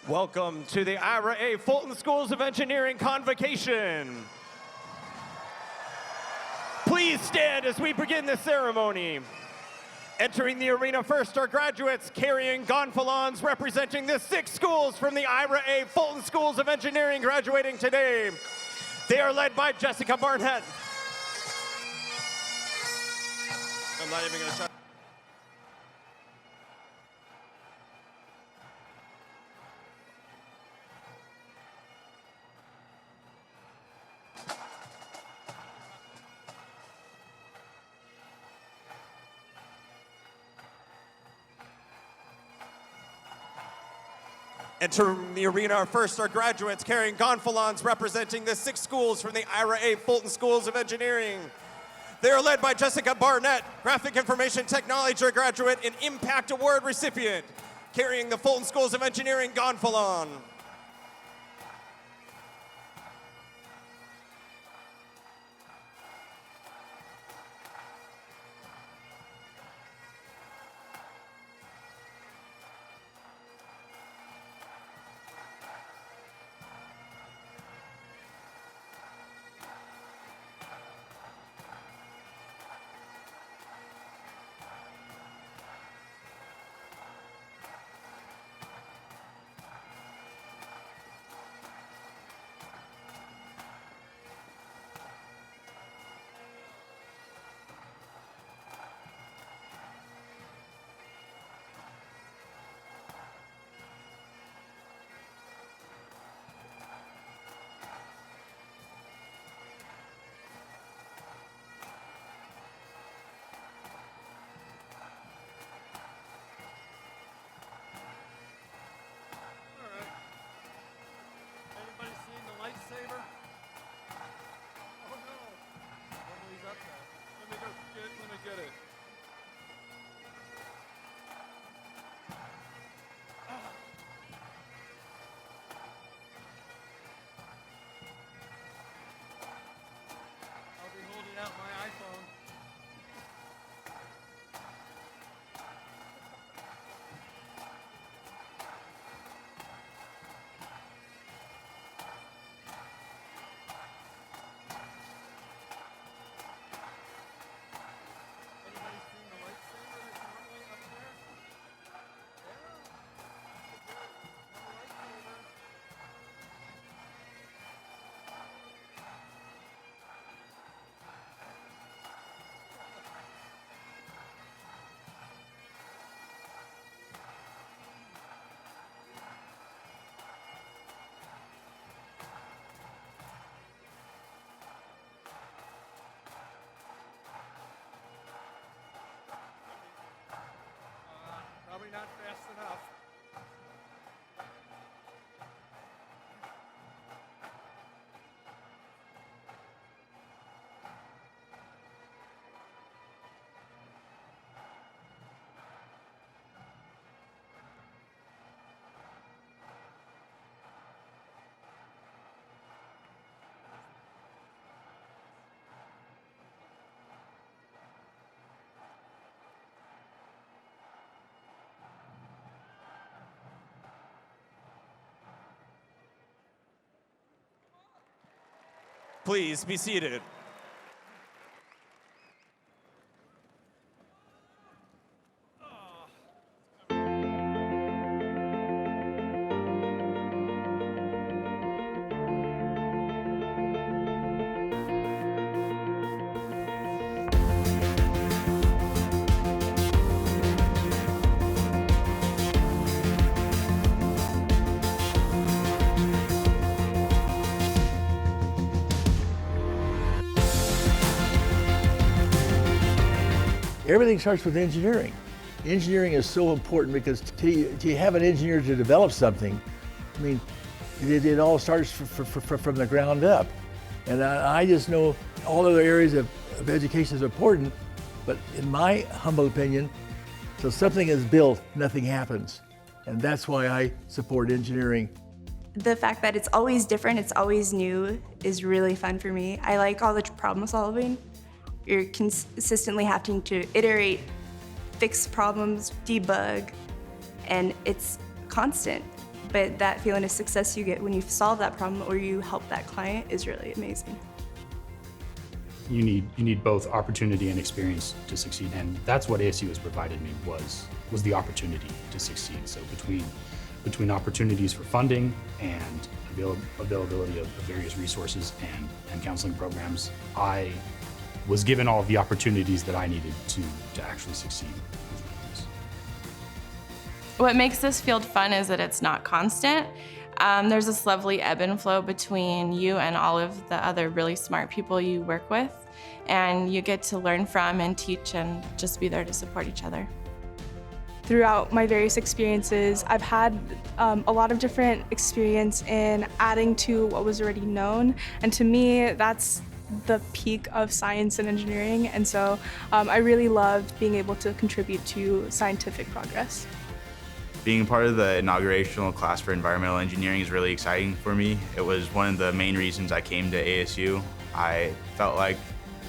Welcome to the IRA Fulton Schools of Engineering Convocation. Please stand as we begin the ceremony. Entering the arena first are graduates carrying gonfalons representing the 6 schools from the IRA Fulton Schools of Engineering graduating today. They are led by Jessica Barnett. I'm not even going to try. Entering the arena first are graduates carrying gonfalons representing the 6 schools from the IRA Fulton Schools of Engineering. They are led by Jessica Barnett, Graphic Information Technology graduate and Impact Award recipient, carrying the Fulton Schools of Engineering gonfalon. Lightsaber? Oh no! Emily's up there. Let me get it. I'll be holding out my iPhone. Probably not fast enough. Please be seated. Everything starts with engineering. Engineering is so important because to have an engineer to develop something, I mean, it all starts from the ground up. And I just know all other areas of education is important, but in my humble opinion, till something is built, nothing happens. And that's why I support engineering. The fact that it's always different, it's always new, is really fun for me. I like all the problem solving. You're consistently having to iterate, fix problems, debug, and it's constant. but that feeling of success you get when you solve that problem or you help that client is really amazing. You need both opportunity and experience to succeed, and that's what ASU has provided me was the opportunity to succeed. So between opportunities for funding and availability of various resources and counseling programs, I was given all of the opportunities that I needed to actually succeed. What makes this field fun is that it's not constant. There's this lovely ebb and flow between you and all of the other really smart people you work with, and you get to learn from and teach and just be there to support each other. Throughout my various experiences, I've had a lot of different experience in adding to what was already known, and to me, that's the peak of science and engineering, and so I really loved being able to contribute to scientific progress. Being part of the inaugurational class for environmental engineering is really exciting for me. It was one of the main reasons I came to ASU. I felt like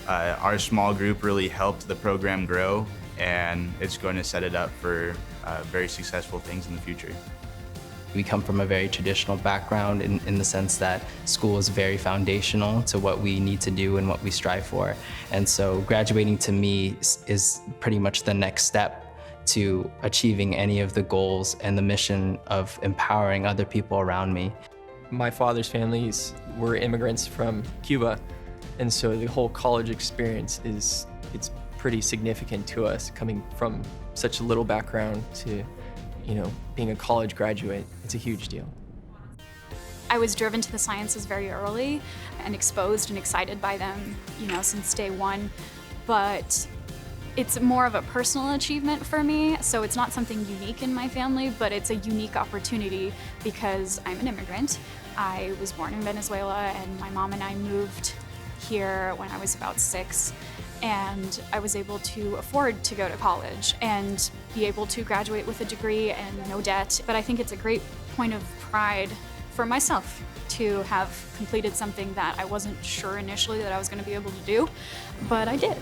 our small group really helped the program grow, and it's going to set it up for very successful things in the future. We come from a very traditional background in the sense that school is very foundational to what we need to do and what we strive for. And so graduating to me is pretty much the next step to achieving any of the goals and the mission of empowering other people around me. My father's families were immigrants from Cuba, and so the whole college experience it's pretty significant to us, coming from such a little background to, being a college graduate. It's a huge deal. I was driven to the sciences very early and exposed and excited by them, since day one, but it's more of a personal achievement for me, so it's not something unique in my family, but it's a unique opportunity because I'm an immigrant. I was born in Venezuela, and my mom and I moved here when I was about 6, and I was able to afford to go to college and be able to graduate with a degree and no debt. But I think it's a great point of pride for myself to have completed something that I wasn't sure initially that I was going to be able to do, but I did.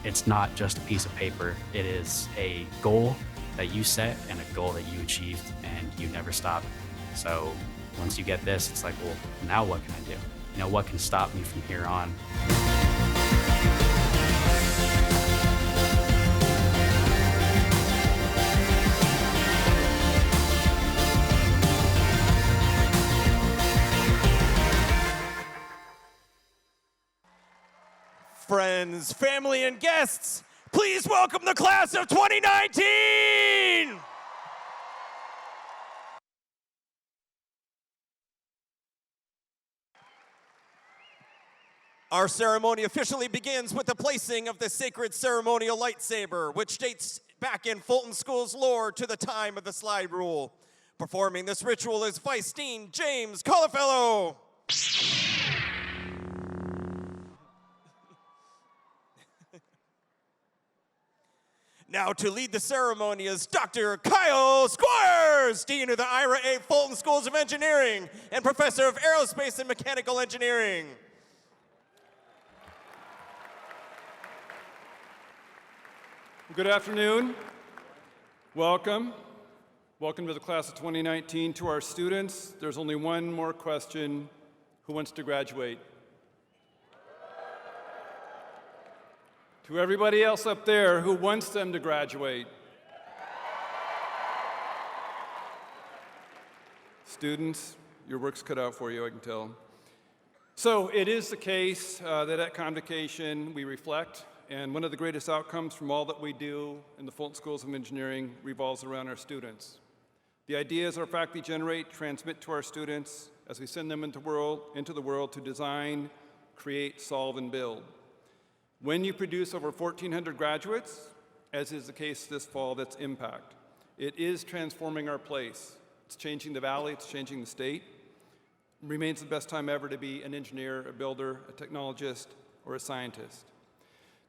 It's not just a piece of paper. It is a goal that you set and a goal that you achieved, and you never stop. So once you get this, it's like, well, now what can I do? What can stop me from here on? Friends, family, and guests, please welcome the class of 2019! Our ceremony officially begins with the placing of the sacred ceremonial lightsaber, which dates back in Fulton School's lore to the time of the slide rule. Performing this ritual is Vice Dean James Colafello. Now to lead the ceremony is Dr. Kyle Squires, Dean of the Ira A. Fulton Schools of Engineering and Professor of Aerospace and Mechanical Engineering. Good afternoon. Welcome. Welcome to the class of 2019. To our students, there's only one more question. Who wants to graduate? To everybody else up there, who wants them to graduate? Students, your work's cut out for you, I can tell. So it is the case that at Convocation we reflect, and one of the greatest outcomes from all that we do in the Fulton Schools of Engineering revolves around our students. The ideas our faculty generate transmit to our students as we send them into the world to design, create, solve, and build. When you produce over 1,400 graduates, as is the case this fall, that's impact. It is transforming our place. It's changing the valley, it's changing the state. It remains the best time ever to be an engineer, a builder, a technologist, or a scientist.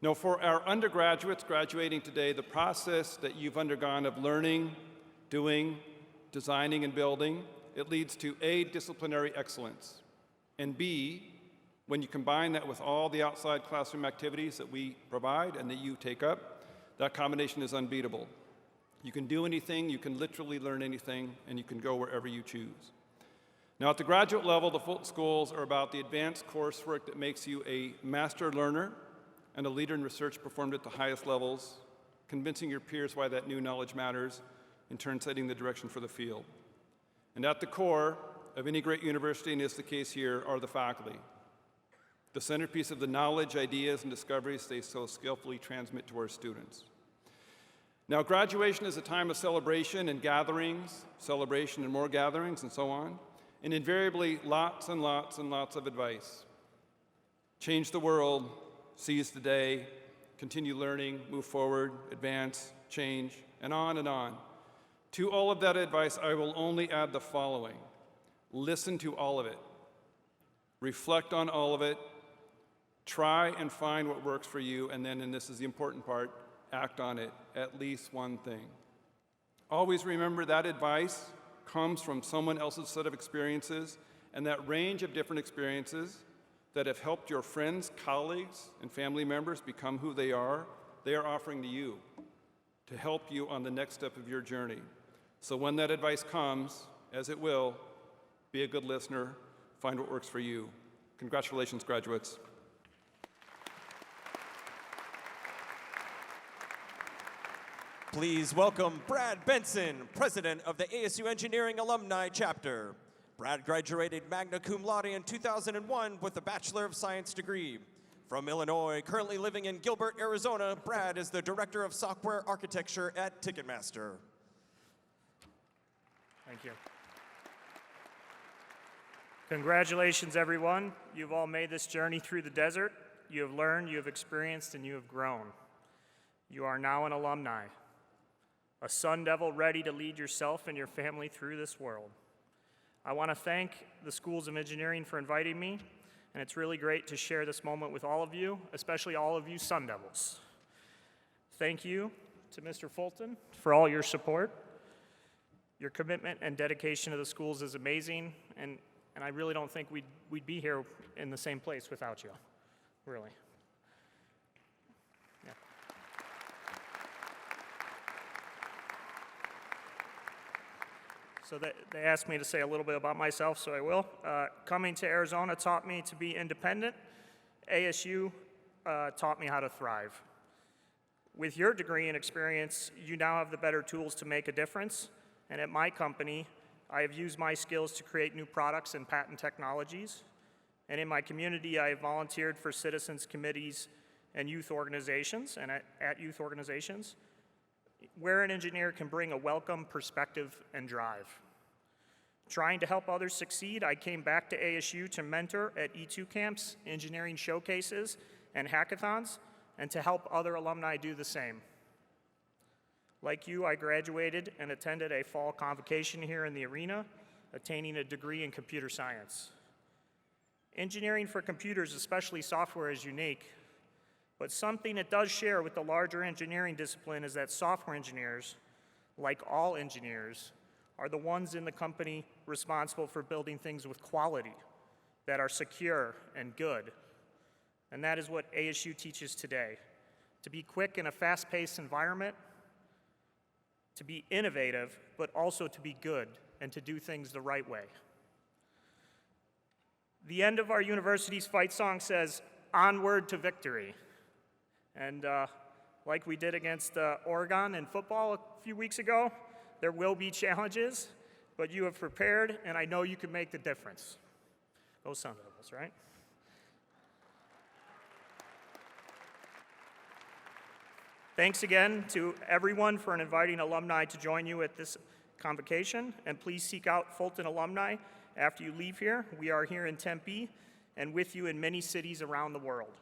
Now, for our undergraduates graduating today, the process that you've undergone of learning, doing, designing, and building, it leads to A, disciplinary excellence, and B, when you combine that with all the outside classroom activities that we provide and that you take up, that combination is unbeatable. You can do anything, you can literally learn anything, and you can go wherever you choose. Now, at the graduate level, the Fulton Schools are about the advanced coursework that makes you a master learner and a leader in research performed at the highest levels, convincing your peers why that new knowledge matters, in turn setting the direction for the field. And at the core of any great university, and is the case here, are the faculty, the centerpiece of the knowledge, ideas, and discoveries they so skillfully transmit to our students. Now, graduation is a time of celebration and gatherings, celebration and more gatherings, and so on, and invariably lots and lots and lots of advice. Change the world, seize the day, continue learning, move forward, advance, change, and on and on. To all of that advice, I will only add the following. Listen to all of it. Reflect on all of it. Try and find what works for you, and then, and this is the important part, act on it, at least one thing. Always remember that advice comes from someone else's set of experiences, and that range of different experiences that have helped your friends, colleagues, and family members become who they are offering to you to help you on the next step of your journey. So when that advice comes, as it will, be a good listener, find what works for you. Congratulations, graduates. Please welcome Brad Benson, president of the ASU Engineering Alumni Chapter. Brad graduated magna cum laude in 2001 with a Bachelor of Science degree. From Illinois, currently living in Gilbert, Arizona, Brad is the Director of Software Architecture at Ticketmaster. Thank you. Congratulations, everyone. You've all made this journey through the desert. You have learned, you have experienced, and you have grown. You are now an alumni, a Sun Devil ready to lead yourself and your family through this world. I want to thank the Schools of Engineering for inviting me, and it's really great to share this moment with all of you, especially all of you Sun Devils. Thank you to Mr. Fulton for all your support. Your commitment and dedication to the schools is amazing, and I really don't think we'd be here in the same place without you, really. Yeah. So they asked me to say a little bit about myself, so I will. Coming to Arizona taught me to be independent. ASU taught me how to thrive. With your degree and experience, you now have the better tools to make a difference. And at my company, I have used my skills to create new products and patent technologies. And in my community, I have volunteered for citizens committees and youth organizations, and at youth organizations, where an engineer can bring a welcome perspective and drive. Trying to help others succeed, I came back to ASU to mentor at E2 camps, engineering showcases, and hackathons, and to help other alumni do the same. Like you, I graduated and attended a fall convocation here in the arena, attaining a degree in computer science. Engineering for computers, especially software, is unique, but something it does share with the larger engineering discipline is that software engineers, like all engineers, are the ones in the company responsible for building things with quality, that are secure and good. And that is what ASU teaches today, to be quick in a fast-paced environment, to be innovative, but also to be good and to do things the right way. The end of our university's fight song says, "Onward to victory." And like we did against Oregon in football a few weeks ago, there will be challenges, but you have prepared, and I know you can make the difference. Go Sun Devils, right? Thanks again to everyone for inviting alumni to join you at this convocation, and please seek out Fulton alumni after you leave here. We are here in Tempe and with you in many cities around the world.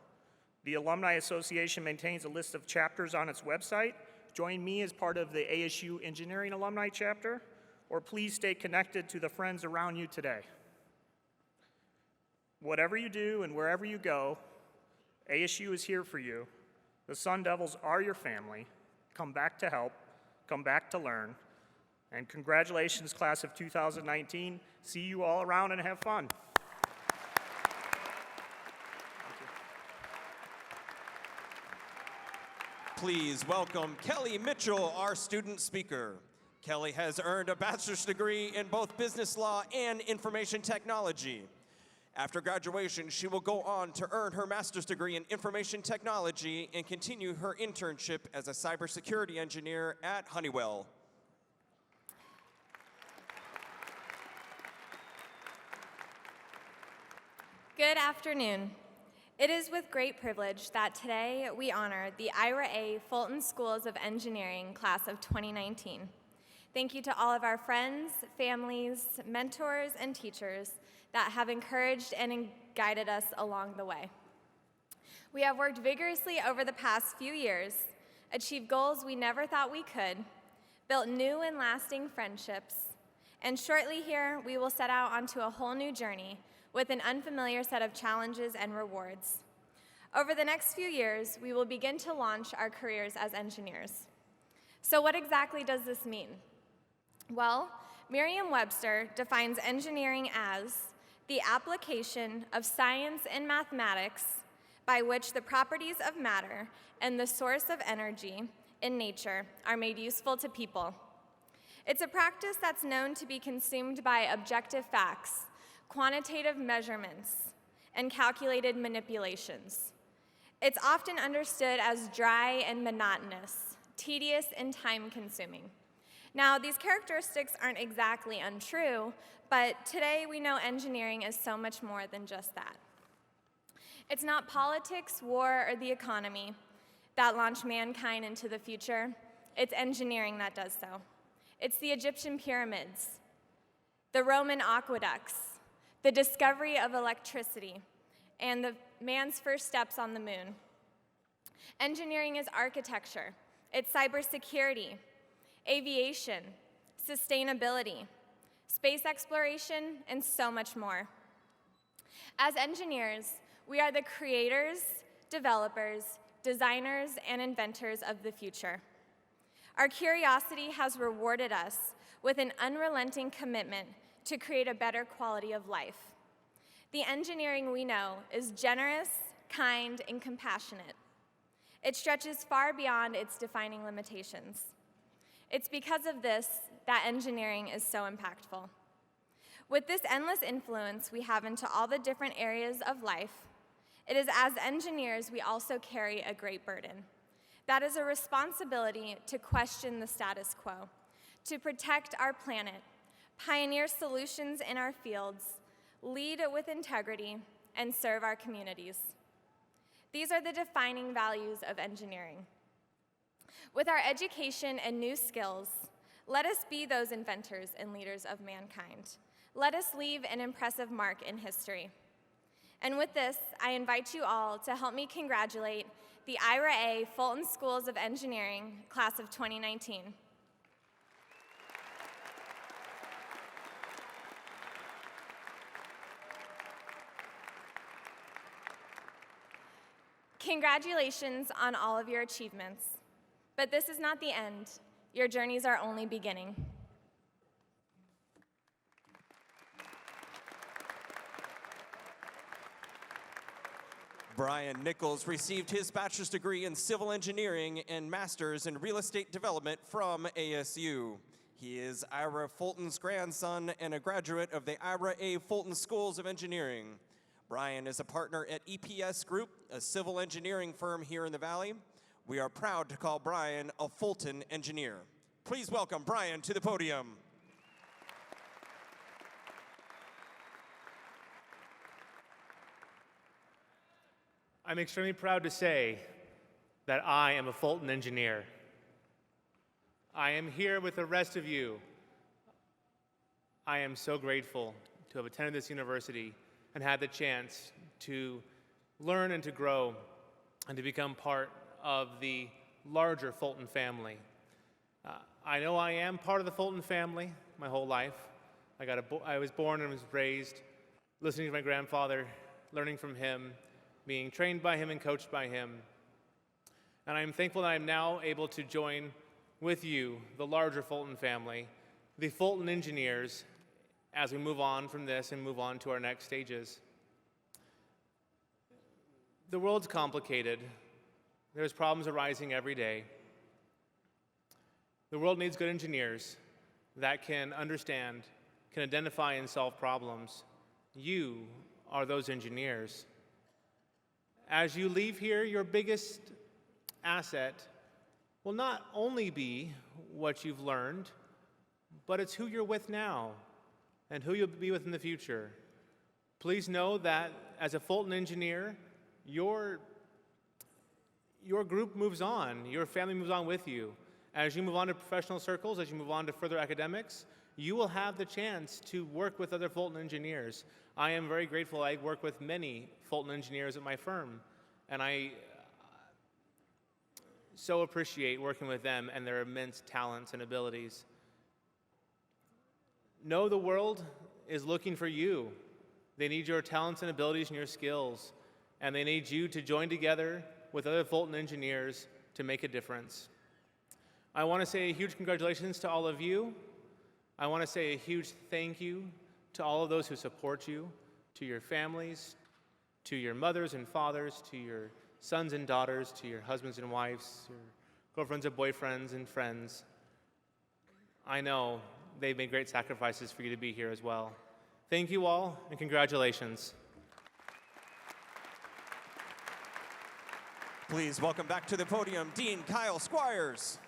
The Alumni Association maintains a list of chapters on its website. Join me as part of the ASU Engineering Alumni Chapter, or please stay connected to the friends around you today. Whatever you do and wherever you go, ASU is here for you. The Sun Devils are your family. Come back to help, come back to learn, and congratulations, class of 2019. See you all around and have fun. Please welcome Kelly Mitchell, our student speaker. Kelly has earned a bachelor's degree in both business law and information technology. After graduation, she will go on to earn her master's degree in information technology and continue her internship as a cybersecurity engineer at Honeywell. Good afternoon. It is with great privilege that today we honor the IRA Fulton Schools of Engineering class of 2019. Thank you to all of our friends, families, mentors, and teachers that have encouraged and guided us along the way. We have worked vigorously over the past few years, achieved goals we never thought we could, built new and lasting friendships, and shortly here we will set out onto a whole new journey with an unfamiliar set of challenges and rewards. Over the next few years, we will begin to launch our careers as engineers. So what exactly does this mean? Well, Merriam-Webster defines engineering as the application of science and mathematics by which the properties of matter and the source of energy in nature are made useful to people. It's a practice that's known to be consumed by objective facts, quantitative measurements, and calculated manipulations. It's often understood as dry and monotonous, tedious and time-consuming. Now, these characteristics aren't exactly untrue, but today we know engineering is so much more than just that. It's not politics, war, or the economy that launch mankind into the future. It's engineering that does so. It's the Egyptian pyramids, the Roman aqueducts, the discovery of electricity, and the man's first steps on the moon. Engineering is architecture. It's cybersecurity, aviation, sustainability, space exploration, and so much more. As engineers, we are the creators, developers, designers, and inventors of the future. Our curiosity has rewarded us with an unrelenting commitment to create a better quality of life. The engineering we know is generous, kind, and compassionate. It stretches far beyond its defining limitations. It's because of this that engineering is so impactful. With this endless influence we have into all the different areas of life, it is as engineers we also carry a great burden. That is a responsibility to question the status quo, to protect our planet, pioneer solutions in our fields, lead with integrity, and serve our communities. These are the defining values of engineering. With our education and new skills, let us be those inventors and leaders of mankind. Let us leave an impressive mark in history. And with this, I invite you all to help me congratulate the IRA Fulton Schools of Engineering class of 2019. Congratulations on all of your achievements. But this is not the end. Your journeys are only beginning. Brian Nichols received his bachelor's degree in civil engineering and master's in real estate development from ASU. He is Ira Fulton's grandson and a graduate of the Ira A. Fulton Schools of Engineering. Brian is a partner at EPS Group, a civil engineering firm here in the Valley. We are proud to call Brian a Fulton engineer. Please welcome Brian to the podium. I'm extremely proud to say that I am a Fulton engineer. I am here with the rest of you. I am so grateful to have attended this university and had the chance to learn and to grow and to become part of the larger Fulton family. I know I am part of the Fulton family my whole life. I was born and was raised listening to my grandfather, learning from him, being trained by him and coached by him. And I'm thankful that I'm now able to join with you, the larger Fulton family, the Fulton engineers, as we move on from this and move on to our next stages. The world's complicated. There's problems arising every day. The world needs good engineers that can understand, can identify and solve problems. You are those engineers. As you leave here, your biggest asset will not only be what you've learned, but it's who you're with now and who you'll be with in the future. Please know that as a Fulton engineer, your group moves on, your family moves on with you. As you move on to professional circles, as you move on to further academics, you will have the chance to work with other Fulton engineers. I am very grateful. I work with many Fulton engineers at my firm, and I so appreciate working with them and their immense talents and abilities. Know the world is looking for you. They need your talents and abilities and your skills, and they need you to join together with other Fulton engineers to make a difference. I want to say a huge congratulations to all of you. I want to say a huge thank you to all of those who support you, to your families, to your mothers and fathers, to your sons and daughters, to your husbands and wives, your girlfriends and boyfriends and friends. I know they've made great sacrifices for you to be here as well. Thank you all, and congratulations. Please welcome back to the podium Dean Kyle Squires.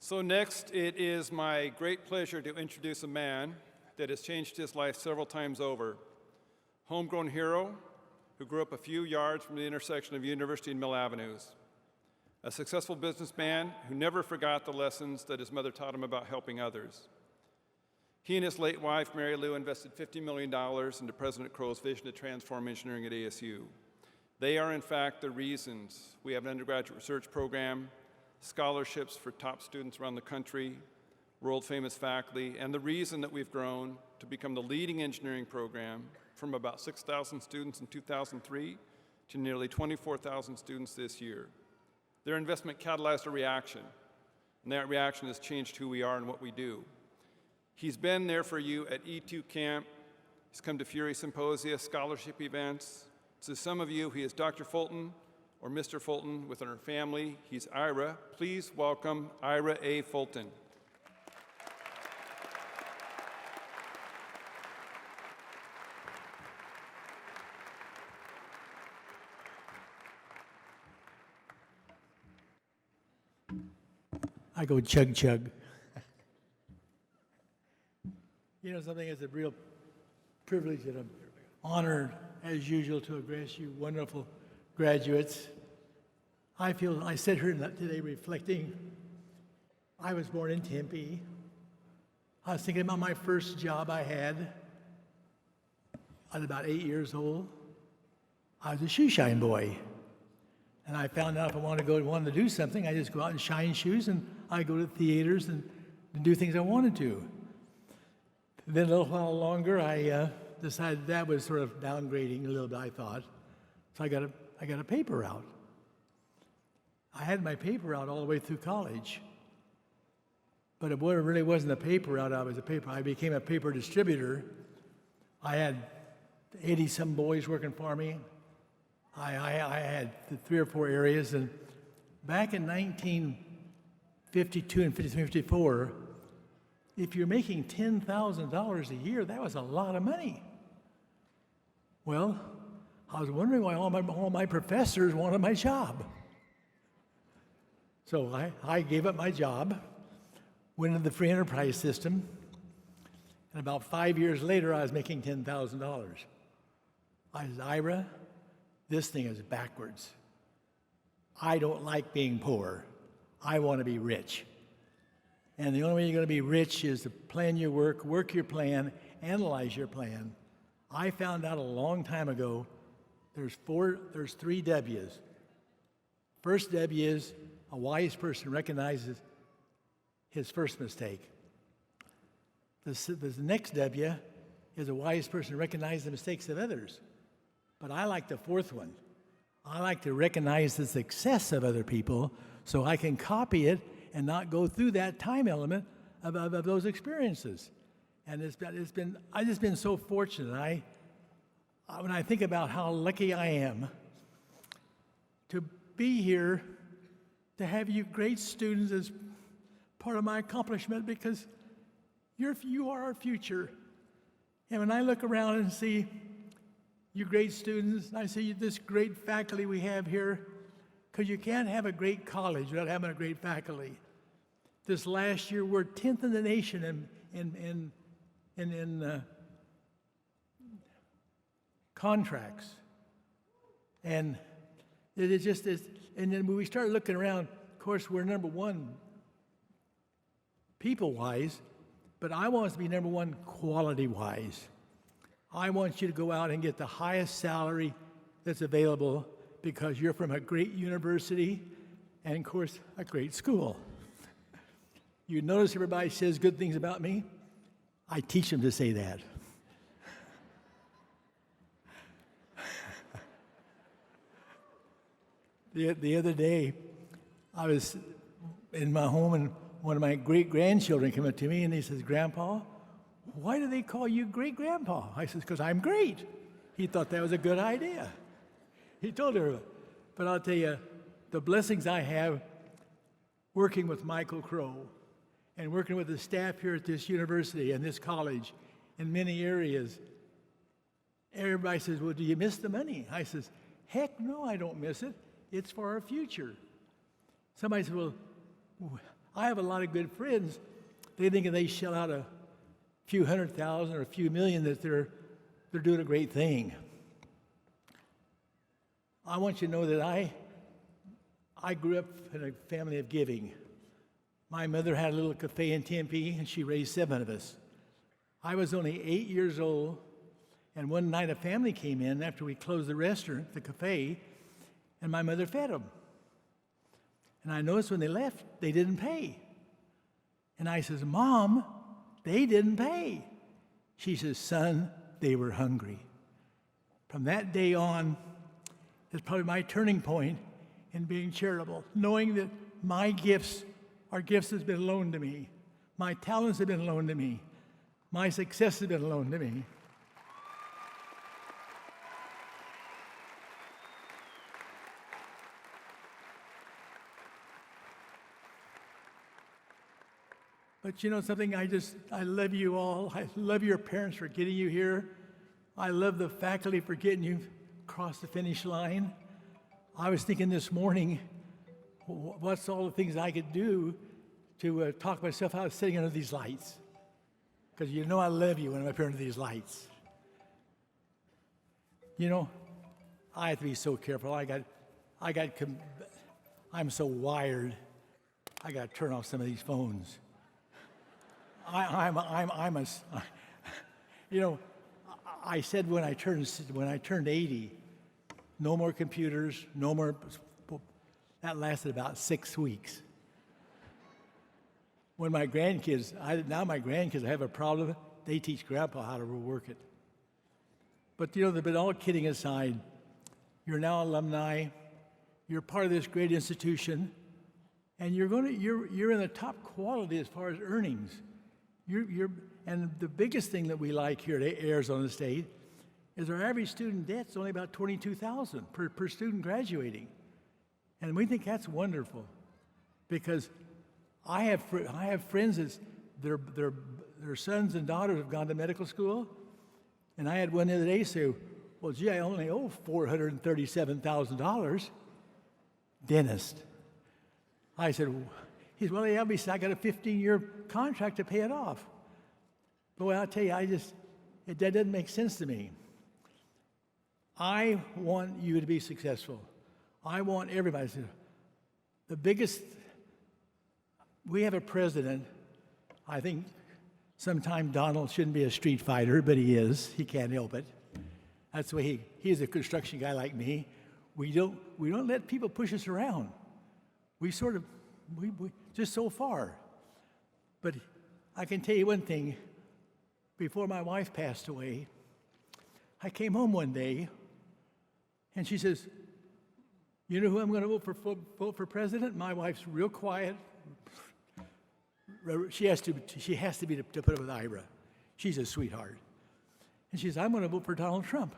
So next, it is my great pleasure to introduce a man that has changed his life several times over. Homegrown hero who grew up a few yards from the intersection of University and Mill Avenues. A successful businessman who never forgot the lessons that his mother taught him about helping others. He and his late wife, Mary Lou, invested $50 million into President Crow's vision to transform engineering at ASU. They are, in fact, the reasons we have an undergraduate research program, scholarships for top students around the country, world-famous faculty, and the reason that we've grown to become the leading engineering program from about 6,000 students in 2003 to nearly 24,000 students this year. Their investment catalyzed a reaction, and that reaction has changed who we are and what we do. He's been there for you at E2 Camp. He's come to Fury Symposia, scholarship events. To some of you, he is Dr. Fulton or Mr. Fulton within our family. He's Ira. Please welcome Ira A. Fulton. I go chug chug. You know something, it's a real privilege and I'm honored, as usual, to address you wonderful graduates. I sit here today reflecting. I was born in Tempe. I was thinking about my first job I had. I was about 8 years old. I was a shoe shine boy. And I found out if I wanted to do something, I just go out and shine shoes, and I go to theaters and do things I wanted to. Then a little while longer, I decided that was sort of downgrading a little bit, I thought. So I got a paper route. I had my paper route all the way through college. But it really wasn't a paper route, I became a paper distributor. I had 80-some boys working for me. I had 3 or 4 areas, and back in 1952 and 54, if you're making $10,000 a year, that was a lot of money. Well, I was wondering why all my professors wanted my job. So I gave up my job, went into the free enterprise system, and about 5 years later, I was making $10,000. I said, Ira, this thing is backwards. I don't like being poor. I want to be rich. And the only way you're going to be rich is to plan your work your plan, analyze your plan. I found out a long time ago there's 3 W's. First W is a wise person recognizes his first mistake. The next W is a wise person recognizes the mistakes of others. But I like the 4th one. I like to recognize the success of other people so I can copy it and not go through that time element of those experiences. And I've just been so fortunate. When I think about how lucky I am to be here, to have you great students as part of my accomplishment, because you are our future. And when I look around and see you great students, I see this great faculty we have here, because you can't have a great college without having a great faculty. This last year, we're 10th in the nation in contracts. And it is just, and then when we start looking around, of course, we're number one people-wise, but I want us to be number one quality-wise. I want you to go out and get the highest salary that's available because you're from a great university and, of course, a great school. You notice everybody says good things about me? I teach them to say that. The other day, I was in my home, and one of my great-grandchildren came up to me, and he says, "Grandpa, why do they call you great-grandpa?" I says, "Because I'm great." He thought that was a good idea. He told her. But I'll tell you, the blessings I have working with Michael Crow and working with the staff here at this university and this college in many areas, everybody says, "Well, do you miss the money?" I says, "Heck no, I don't miss it. It's for our future." Somebody says, "Well, I have a lot of good friends. They think if they shell out a few $100,000 or a few million that they're doing a great thing." I want you to know that I grew up in a family of giving. My mother had a little cafe in Tempe, and she raised 7 of us. I was only 8 years old, and one night a family came in after we closed the restaurant, the cafe, and my mother fed them. And I noticed when they left, they didn't pay. And I says, "Mom, they didn't pay." She says, "Son, they were hungry." From that day on, it's probably my turning point in being charitable, knowing that my gifts are gifts that's been loaned to me. My talents have been loaned to me. My success has been loaned to me. But you know something, I love you all. I love your parents for getting you here. I love the faculty for getting you across the finish line. I was thinking this morning, what's all the things I could do to talk myself out of sitting under these lights? Because you know I love you when I'm up here under these lights. You know, I have to be so careful. I'm so wired. I got to turn off some of these phones. You know, I said when I turned 80, no more computers, no more. That lasted about 6 weeks. When my grandkids, I have a problem, they teach Grandpa how to work it. But you know, but all kidding aside, you're now alumni, you're part of this great institution, and you're in the top quality as far as earnings. And the biggest thing that we like here at Arizona State is our average student debt's only about $22,000 per student graduating. And we think that's wonderful, because I have friends that their sons and daughters have gone to medical school, and I had one the other day say, "Well, gee, I only owe $437,000. Dentist." I said, he said, "Well, yeah, I got a 15-year contract to pay it off." Boy, I'll tell you, that doesn't make sense to me. I want you to be successful. I want everybody to. We have a president, I think sometime Donald shouldn't be a street fighter, but he is. He can't help it. That's the way he's a construction guy like me. We don't let people push us around. We just so far. But I can tell you one thing. Before my wife passed away, I came home one day, and she says, "You know who I'm going to vote for president?" My wife's real quiet. She has to be to put up with Ira. She's a sweetheart. And she says, "I'm going to vote for Donald Trump."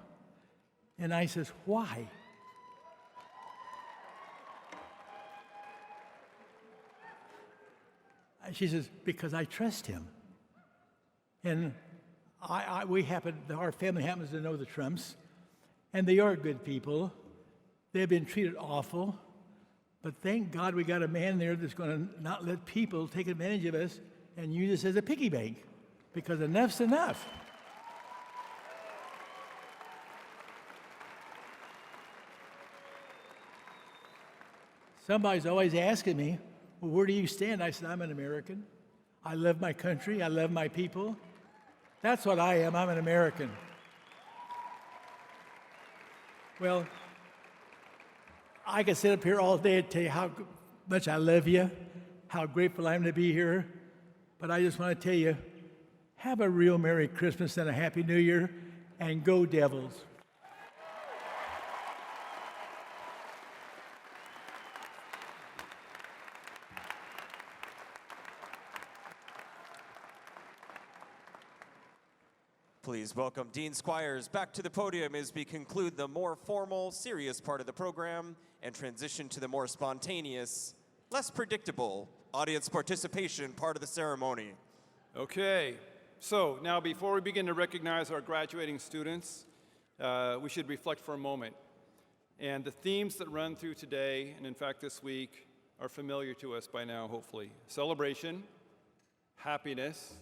And I says, "Why?" She says, because I trust him. And our family happens to know the Trumps, and they are good people. They've been treated awful, but thank God we got a man there that's going to not let people take advantage of us and use us as a piggy bank, because enough's enough. Somebody's always asking me, well, where do you stand? I said, I'm an American. I love my country. I love my people. That's what I am. I'm an American. Well, I could sit up here all day and tell you how much I love you, how grateful I am to be here. But I just want to tell you, have a real Merry Christmas and a Happy New Year, and go Devils. Please welcome Dean Squires back to the podium as we conclude the more formal, serious part of the program and transition to the more spontaneous, less predictable audience participation part of the ceremony. Okay, so now before we begin to recognize our graduating students, we should reflect for a moment. And the themes that run through today, and in fact this week, are familiar to us by now, hopefully. Celebration, happiness,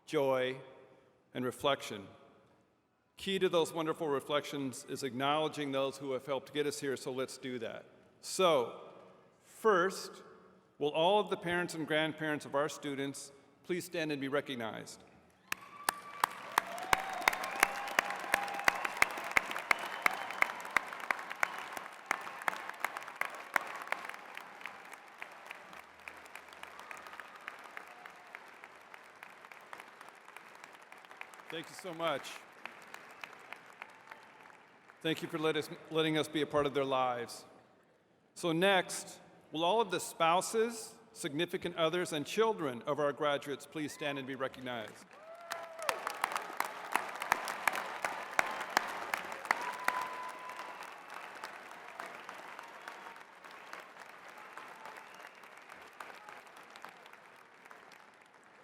joy, and reflection. Key to those wonderful reflections is acknowledging those who have helped get us here, so let's do that. So, first, will all of the parents and grandparents of our students please stand and be recognized? Thank you so much. Thank you for letting us be a part of their lives. So next, will all of the spouses, significant others, and children of our graduates please stand and be recognized?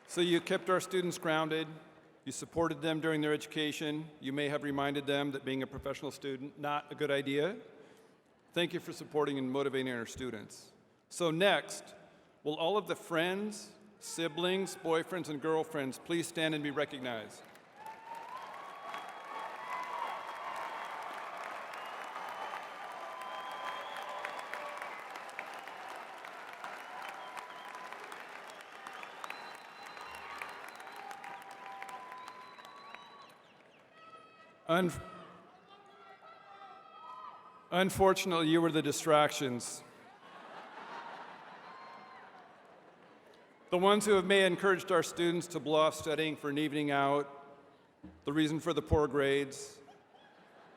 So you kept our students grounded. You supported them during their education. You may have reminded them that being a professional student, not a good idea. Thank you for supporting and motivating our students. So next, will all of the friends, siblings, boyfriends, and girlfriends please stand and be recognized? Unfortunately, you were the distractions. The ones who may have encouraged our students to blow off studying for an evening out, the reason for the poor grades.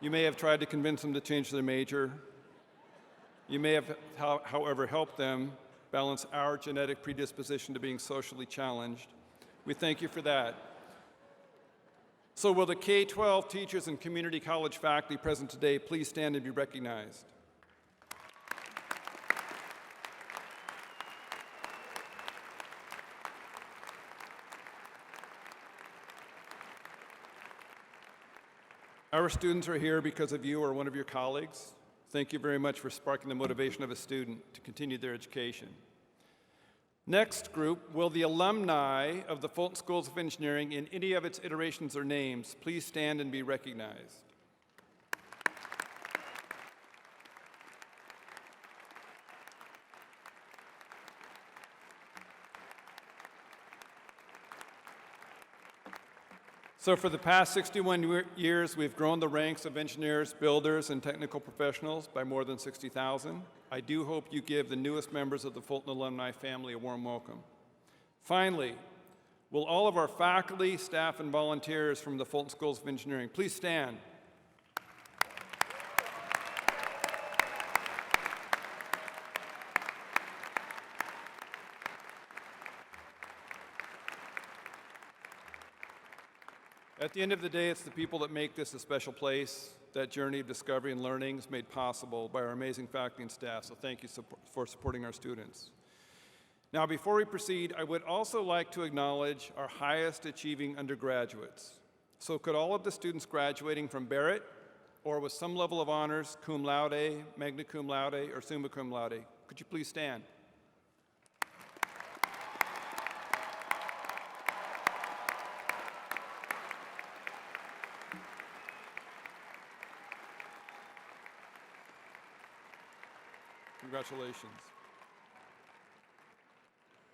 You may have tried to convince them to change their major. You may have, however, helped them balance our genetic predisposition to being socially challenged. We thank you for that. So will the K-12 teachers and community college faculty present today please stand and be recognized? Our students are here because of you or one of your colleagues. Thank you very much for sparking the motivation of a student to continue their education. Next group, will the alumni of the Fulton Schools of Engineering in any of its iterations or names please stand and be recognized? So for the past 61 years, we've grown the ranks of engineers, builders, and technical professionals by more than 60,000. I do hope you give the newest members of the Fulton alumni family a warm welcome. Finally, will all of our faculty, staff, and volunteers from the Fulton Schools of Engineering please stand? At the end of the day, it's the people that make this a special place. That journey of discovery and learning is made possible by our amazing faculty and staff, so thank you for supporting our students. Now, before we proceed, I would also like to acknowledge our highest achieving undergraduates. So could all of the students graduating from Barrett or with some level of honors, cum laude, magna cum laude, or summa cum laude, could you please stand? Congratulations.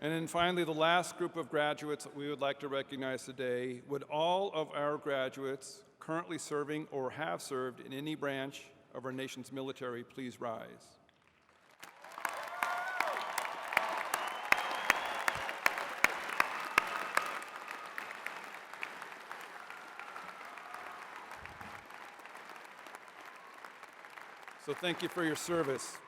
And then finally, the last group of graduates that we would like to recognize today. Would all of our graduates currently serving or have served in any branch of our nation's military please rise? So thank you for your service.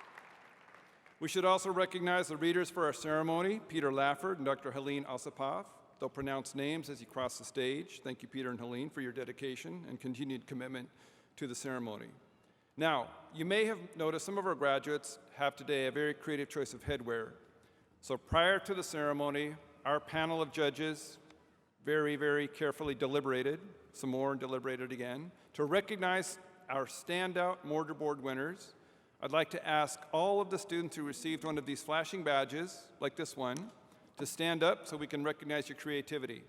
We should also recognize the readers for our ceremony, Peter Lafford and Dr. Helene Osipov. They'll pronounce names as you cross the stage. Thank you, Peter and Helene, for your dedication and continued commitment to the ceremony. Now, you may have noticed some of our graduates have today a very creative choice of headwear. So prior to the ceremony, our panel of judges very, very carefully deliberated, some more and deliberated again, to recognize our standout mortarboard winners. I'd like to ask all of the students who received one of these flashing badges, like this one, to stand up so we can recognize your creativity.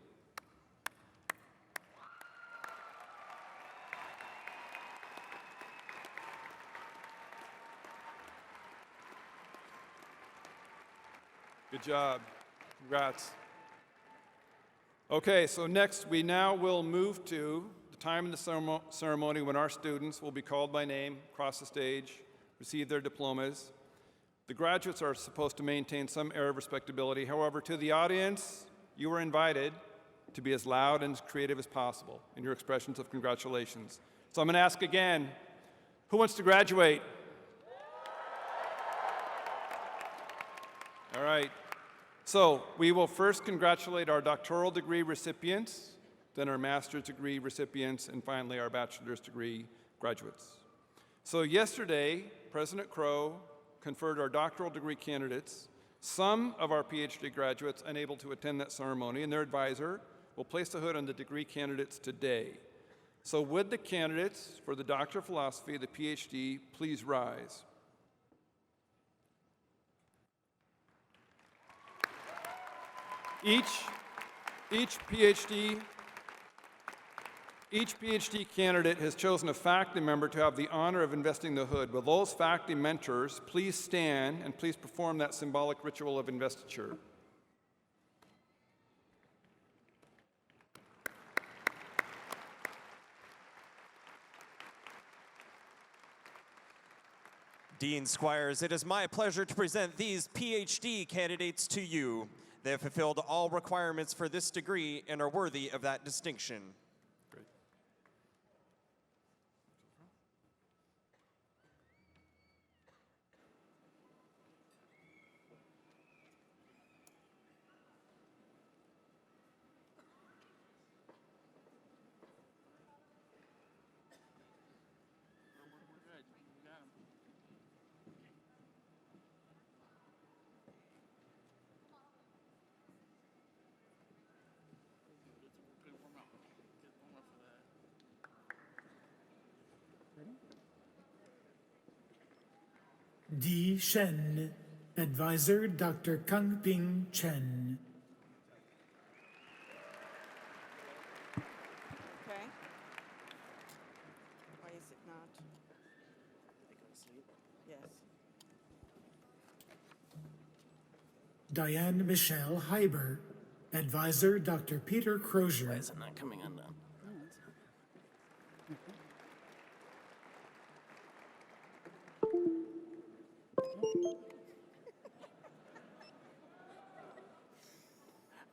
Good job. Congrats. Okay, so next we now will move to the time in the ceremony when our students will be called by name, cross the stage, receive their diplomas. The graduates are supposed to maintain some air of respectability. However, to the audience, you are invited to be as loud and as creative as possible in your expressions of congratulations. So I'm going to ask again, who wants to graduate? All right. So we will first congratulate our doctoral degree recipients, then our master's degree recipients, and finally our bachelor's degree graduates. So yesterday, President Crow conferred our doctoral degree candidates. Some of our PhD graduates unable to attend that ceremony, and their advisor will place the hood on the degree candidates today. So would the candidates for the Doctor of Philosophy, the PhD, please rise? Each PhD candidate has chosen a faculty member to have the honor of investing the hood. Will those faculty mentors please stand and please perform that symbolic ritual of investiture? Dean Squires, it is my pleasure to present these PhD candidates to you. They have fulfilled all requirements for this degree and are worthy of that distinction. Great. D. Shen, Advisor Dr. Kang Ping Chen. Okay. Why is it not? Did they go to sleep? Yes. Diane Michelle Heiber, Advisor Dr. Peter Crozier. Why is it not coming undone?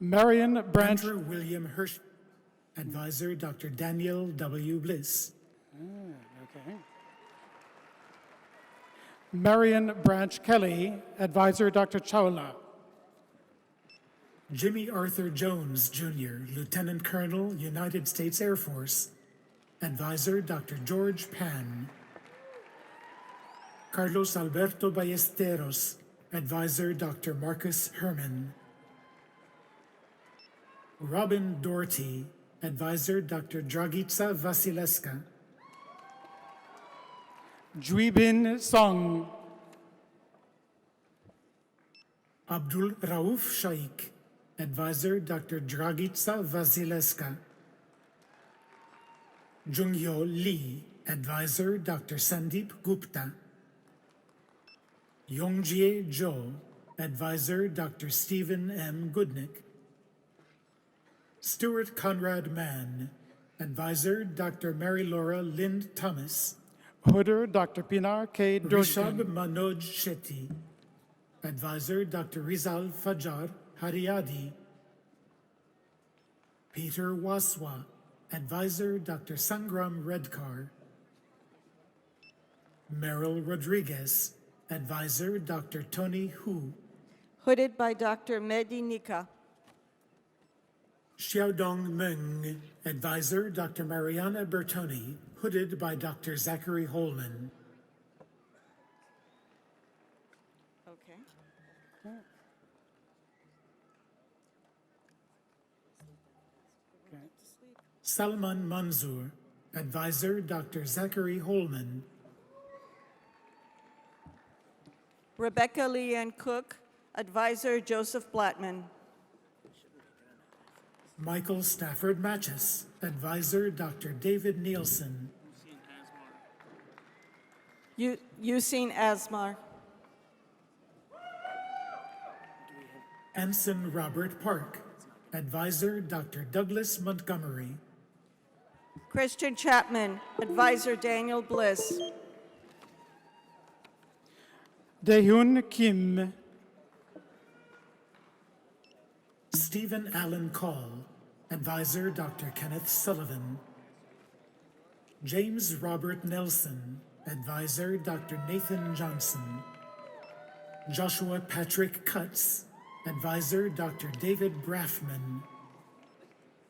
Marion Branch. Andrew William Hirsch, Advisor Dr. Daniel W. Bliss. Okay. Marion Branch Kelly, Advisor Dr. Chawla. Jimmy Arthur Jones, Jr., Lieutenant Colonel, United States Air Force. Advisor Dr. George Pan. Carlos Alberto Ballesteros, Advisor Dr. Marcus Herman. Robin Doherty, Advisor Dr. Dragica Vasileska. Juibin Song. Abdul Rauf Shaikh, Advisor Dr. Dragica Vasileska. Jungyo Lee, Advisor Dr. Sandeep Gupta. Yongjie Jo, Advisor Dr. Stephen M. Goodnick. Stuart Conrad Mann, Advisor Dr. Mary Laura Lind Thomas. Hooder Dr. Pinar K. Rishab Durgan. Manoj Shetty, Advisor Dr. Rizal Fajar Hariadi. Peter Waswa, Advisor Dr. Sangram Redkar. Meryl Rodriguez, Advisor Dr. Tony Hu. Hooded by Dr. Mehdi Nika. Xiaodong Meng, Advisor Dr. Mariana Bertoni, hooded by Dr. Zachary Holman. Okay. Salman Manzoor, Advisor Dr. Zachary Holman. Rebecca Leanne Cook, Advisor Joseph Blattman. Michael Stafford Matchis, Advisor Dr. David Nielsen. Yusin Asmar. Ensign Robert Park, Advisor Dr. Douglas Montgomery. Christian Chapman, Advisor Daniel Bliss. Daehyun Kim. Stephen Allen Call, Advisor Dr. Kenneth Sullivan. James Robert Nelson, Advisor Dr. Nathan Johnson. Joshua Patrick Cutts, Advisor Dr. David Braffman.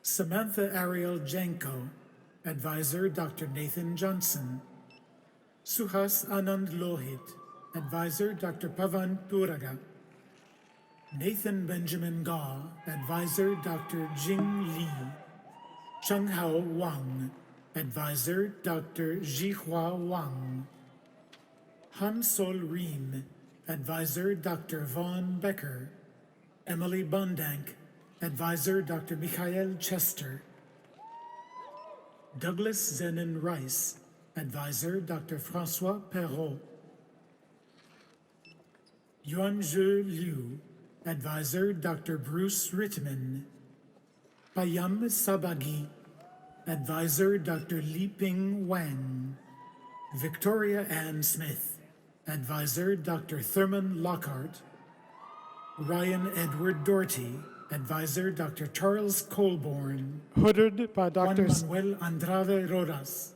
Samantha Ariel Janko, Advisor Dr. Nathan Johnson. Suhas Anand Lohit, Advisor Dr. Pavan Turaga. Nathan Benjamin Gaw, Advisor Dr. Jing Li. Chung Hao Wang, Advisor Dr. Jihua Wang. Han Sol Reem, Advisor Dr. Vaughn Becker. Emily Bundank, Advisor Dr. Michael Chester. Douglas Zenon Rice, Advisor Dr. Francois Perrault. Yuanzhe Liu, Advisor Dr. Bruce Rittman. Payam Sabagi, Advisor Dr. Liping Wang. Victoria Ann Smith, Advisor Dr. Thurman Lockhart. Ryan Edward Doherty, Advisor Dr. Charles Colborn. Hooded by Dr. Juan Manuel Andrade Rodas,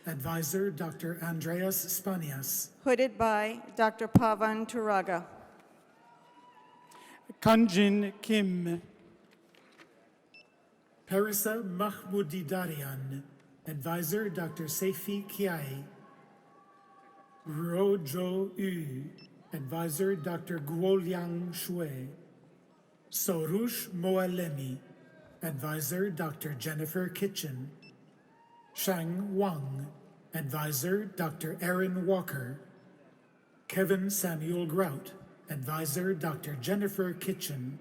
Advisor Dr. Andreas Spanias. Hooded by Dr. Pavan Turaga. Kanjin Kim. Parisa Mahmoudidarian, Advisor Dr. Seifi Kiai. Rojo Yu, Advisor Dr. Guoliang Shui. Soroush Moalemi, Advisor Dr. Jennifer Kitchen. Shang Wang, Advisor Dr. Aaron Walker. Kevin Samuel Grout, Advisor Dr. Jennifer Kitchen.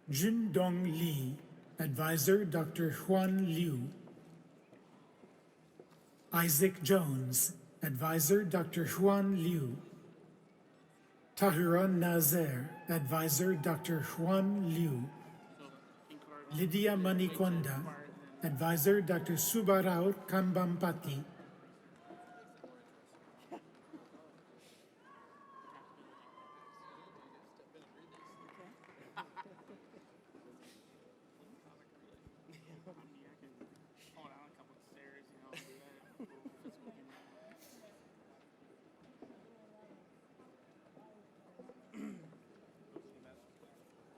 Jun Dong Lee, Advisor Dr. Huan Liu. Isaac Jones, Advisor Dr. Huan Liu. Tahira Nazer, Advisor Dr. Huan Liu. Lydia Manikonda, Advisor Dr. Subarao Kambampati.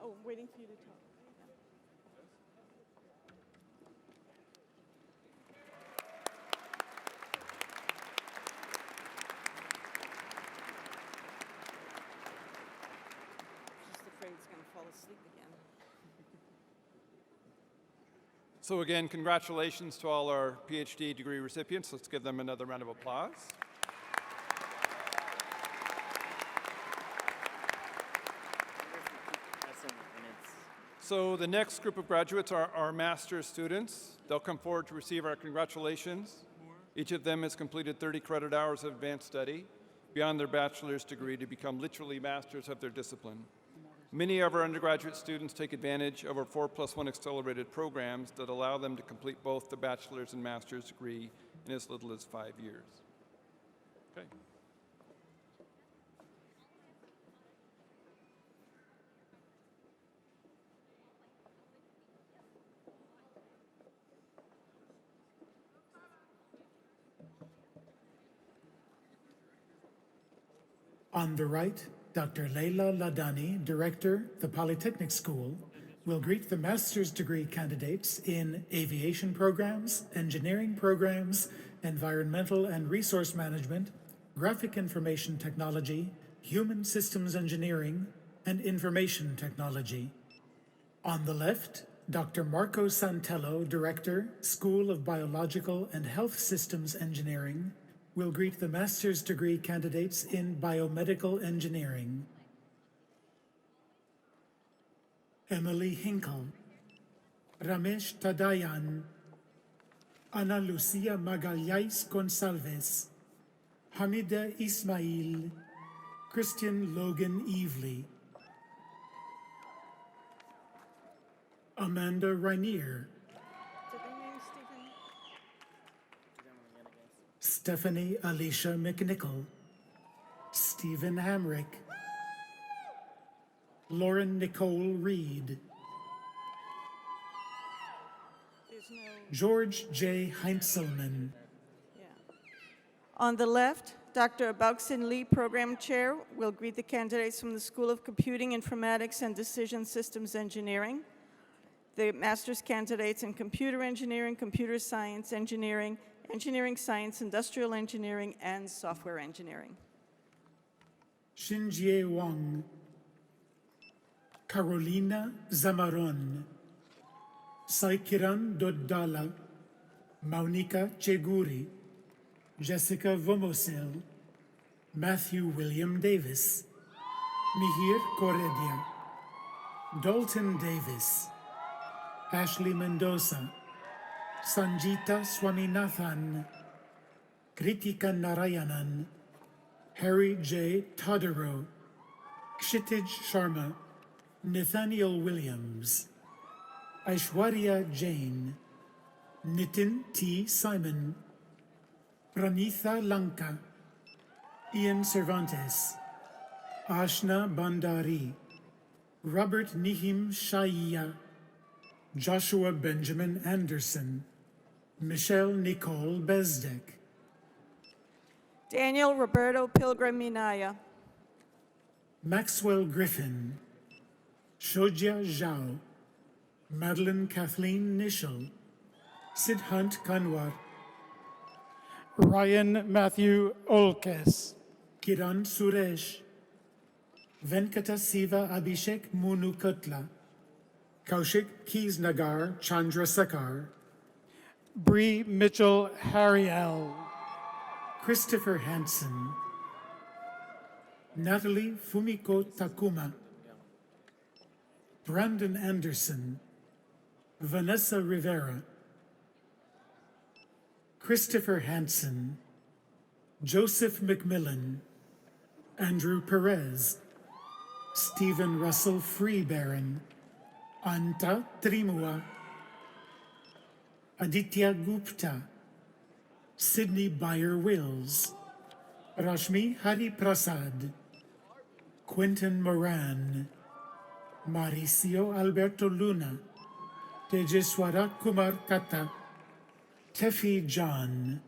Oh, waiting for you to talk. So again, congratulations to all our PhD degree recipients. Let's give them another round of applause. So the next group of graduates are our master's students. They'll come forward to receive our congratulations. Each of them has completed 30 credit hours of advanced study beyond their bachelor's degree to become literally masters of their discipline. Many of our undergraduate students take advantage of our 4+1 accelerated programs that allow them to complete both the bachelor's and master's degree in as little as 5 years. Okay. On the right, Dr. Leila Ladani, Director, the Polytechnic School, will greet the master's degree candidates in aviation programs, engineering programs, environmental and resource management, graphic information technology, human systems engineering, and information technology. On the left, Dr. Marco Santello, Director, School of Biological and Health Systems Engineering, will greet the master's degree candidates in biomedical engineering. Emily Hinkle, Ramesh Tadayan, Ana Lucia Magalhães Gonçalves, Hamida Ismail, Christian Logan Evely, Amanda Rainier, Stephanie Alicia McNichol, Stephen Hamrick, Lauren Nicole Reed, George J. Heinzelman. On the left, Dr. Abauksin Lee, Program Chair, will greet the candidates from the School of Computing, Informatics, and Decision Systems Engineering, the master's candidates in Computer Engineering, Computer Science Engineering, Engineering Science, Industrial Engineering, and Software Engineering. Shinjie Wang, Carolina Zamaron, Saikiran Doddala, Maunika Cheguri, Jessica Vomosel, Matthew William Davis, Mihir Koredia, Dalton Davis, Ashley Mendoza, Sanjita Swaminathan, Kritika Narayanan, Harry J. Todaro, Kshitij Sharma, Nathaniel Williams, Aishwarya Jain, Nitin T. Simon, Pranitha Lanka, Ian Cervantes, Ashna Bandari, Robert Nihim Shaiya, Joshua Benjamin Anderson, Michelle Nicole Bezdek, Daniel Roberto Pilgrim Minaya, Maxwell Griffin, Shojia Zhao, Madeline Kathleen Nischel, Sidhant Kanwar, Ryan Matthew Olkes, Kiran Suresh, Venkata Siva Abhishek Munukutla, Kaushik Keesnagar Chandrasekhar, Bree Mitchell Harriel, Christopher Hansen, Natalie Fumiko Takuma, Brandon Anderson, Vanessa Rivera, Christopher Hansen, Joseph McMillan, Andrew Perez, Stephen Russell Freebaron, Anta Trimua, Aditya Gupta, Sydney Bayer Wills, Rashmi Hari Prasad, Quentin Moran, Mauricio Alberto Luna, Tejeswara Kumar Kata, Tefi John,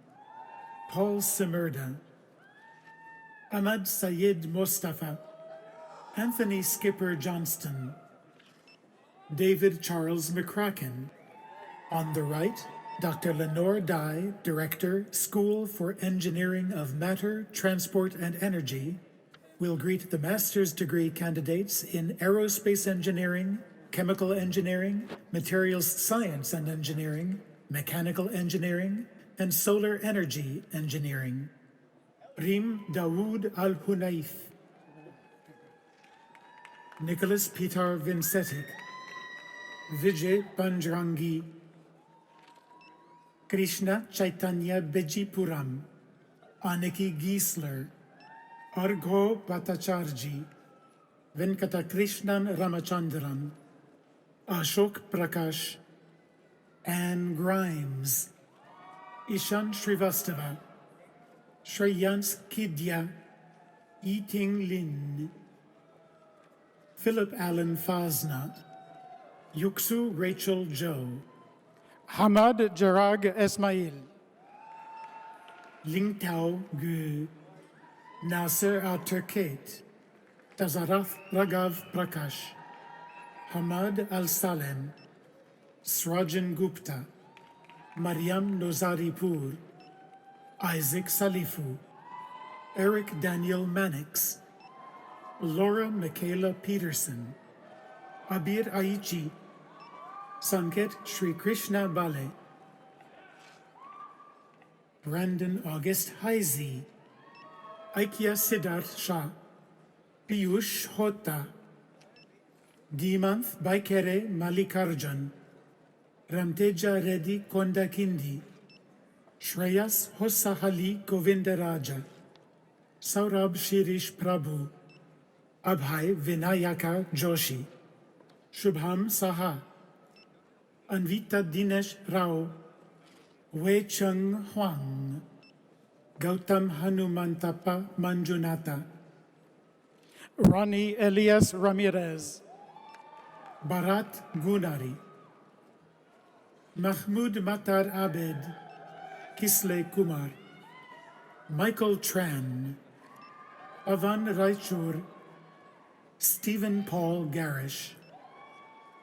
Paul Simerda, Ahmad Sayed Mustafa, Anthony Skipper Johnston, David Charles McCracken. On the right, Dr. Lenore Dye, Director, School for Engineering of Matter, Transport, and Energy, We'll greet the master's degree candidates in aerospace engineering, chemical engineering, materials science and engineering, mechanical engineering, and solar energy engineering. Rim Dawood Al-Hunayf, Nicholas Peter Vincetic, Vijay Panjrangi, Krishna Chaitanya Bejipuram, Aniki Giesler, Argho Bhattacharjee, Venkata Krishnan Ramachandran, Ashok Prakash, Anne Grimes, Ishan Srivastava, Shreyans Kidya, Yi-Ting Lin, Philip Allen Fasnat, Yuksu Rachel Joe, Hamad Jarag Esmail, Ling Tao Gu, Nasser Al-Turkate, Tazarath Raghav Prakash, Hamad Al-Salem, Srajan Gupta, Mariam Nozaripur, Isaac Salifu, Eric Daniel Mannix, Laura Michaela Peterson, Abir Aichi, Sanket Sri Krishna Bale, Brandon August Heisey, Aikya Siddharth Shah, Piyush Hota, Dimanth Baikere Malikarjan, Ramteja Reddy Kondakindi, Shreyas Hossahali Govindaraja, Saurabh Shirish Prabhu, Abhay Vinayaka Joshi, Shubham Saha, Anvita Dinesh Rao, Wei Chung Huang, Gautam Hanumantapa Manjunata, Ronnie Elias Ramirez, Bharat Gunari, Mahmoud Matar Abed, Kisle Kumar, Michael Tran, Avan Raichur, Stephen Paul Garish,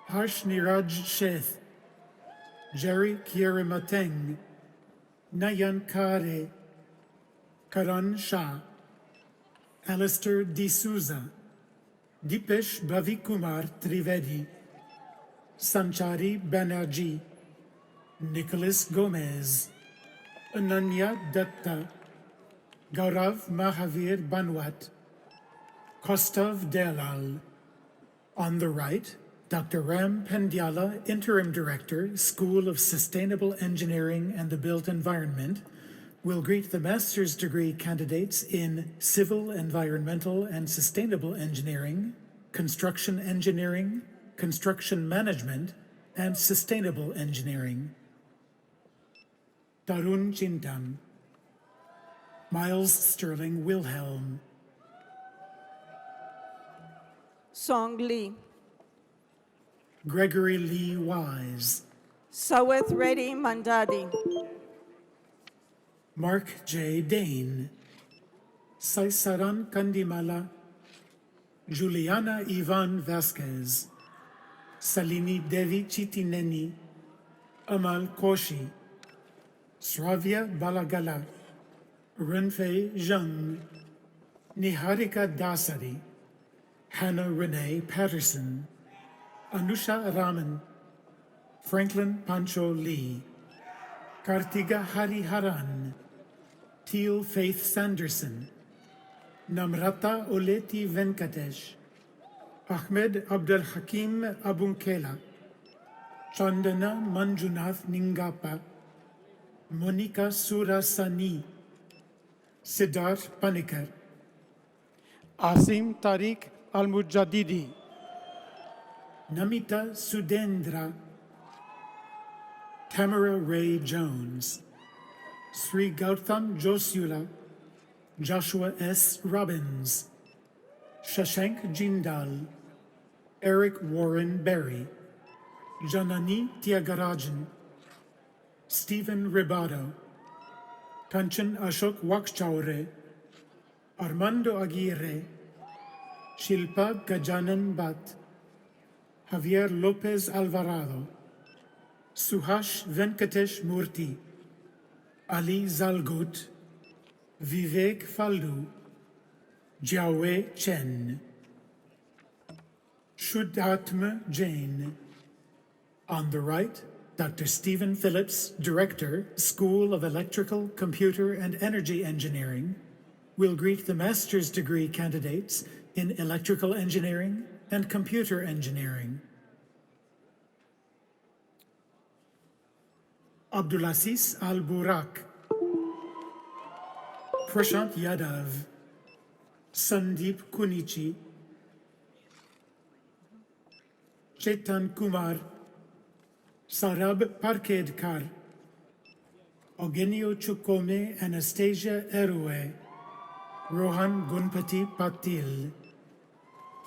Harsh Niraj Sheth, Jerry Kierimateng, Nayan Kare, Karan Shah, Alistair D'Souza, Dipesh Bhavikumar Trivedi, Sanchari Banerjee, Nicholas Gomez, Ananya Datta, Gaurav Mahavir Banwat, Kostav Delal. On the right, Dr. Ram Pendyala, Interim Director, School of Sustainable Engineering and the Built Environment, will greet the master's degree candidates in Civil, Environmental, and Sustainable Engineering, Construction Engineering, Construction Management, and Sustainable Engineering. Tarun Chintam, Miles Sterling Wilhelm, Song Lee, Gregory Lee Wise, Saweth Reddy Mandadi, Mark J. Dane, Saisaran Kandimala, Juliana Ivan Vasquez, Salini Devi Chitineni, Amal Koshi, Sravya Balagala, Renfei Zhang, Niharika Dasari, Hannah Renee Patterson, Anusha Raman, Franklin Pancho Lee, Kartiga Hariharan, Teal Faith Sanderson, Namrata Oleti Venkatesh, Ahmed Abdul Hakim Abunkela, Chandana Manjunath Ningapa, Monica Surasani, Siddharth Panikar, Asim Tariq Al-Mujadidi, Namita Sudendra, Tamara Ray Jones, Sri Gautam Josula, Joshua S. Robbins, Shashank Jindal, Eric Warren Berry, Janani Tyagarajan, Stephen Ribado, Kanchan Ashok Wakchaure, Armando Aguirre, Shilpa Gajanan Bhatt, Javier Lopez Alvarado, Suhash Venkatesh Murthy, Ali Zalgut, Vivek Faldu, Jiaowei Chen, Shuddhatma Jain. On the right, Dr. Stephen Phillips, Director, School of Electrical, Computer, and Energy Engineering, will greet the master's degree candidates in Electrical Engineering and Computer Engineering. Abdulaziz Al-Burak, Prashant Yadav, Sandeep Kunichi, Chetan Kumar, Sarab Parkedkar, Eugenio Chukome, Anastasia Eroe, Rohan Gunpati Patil,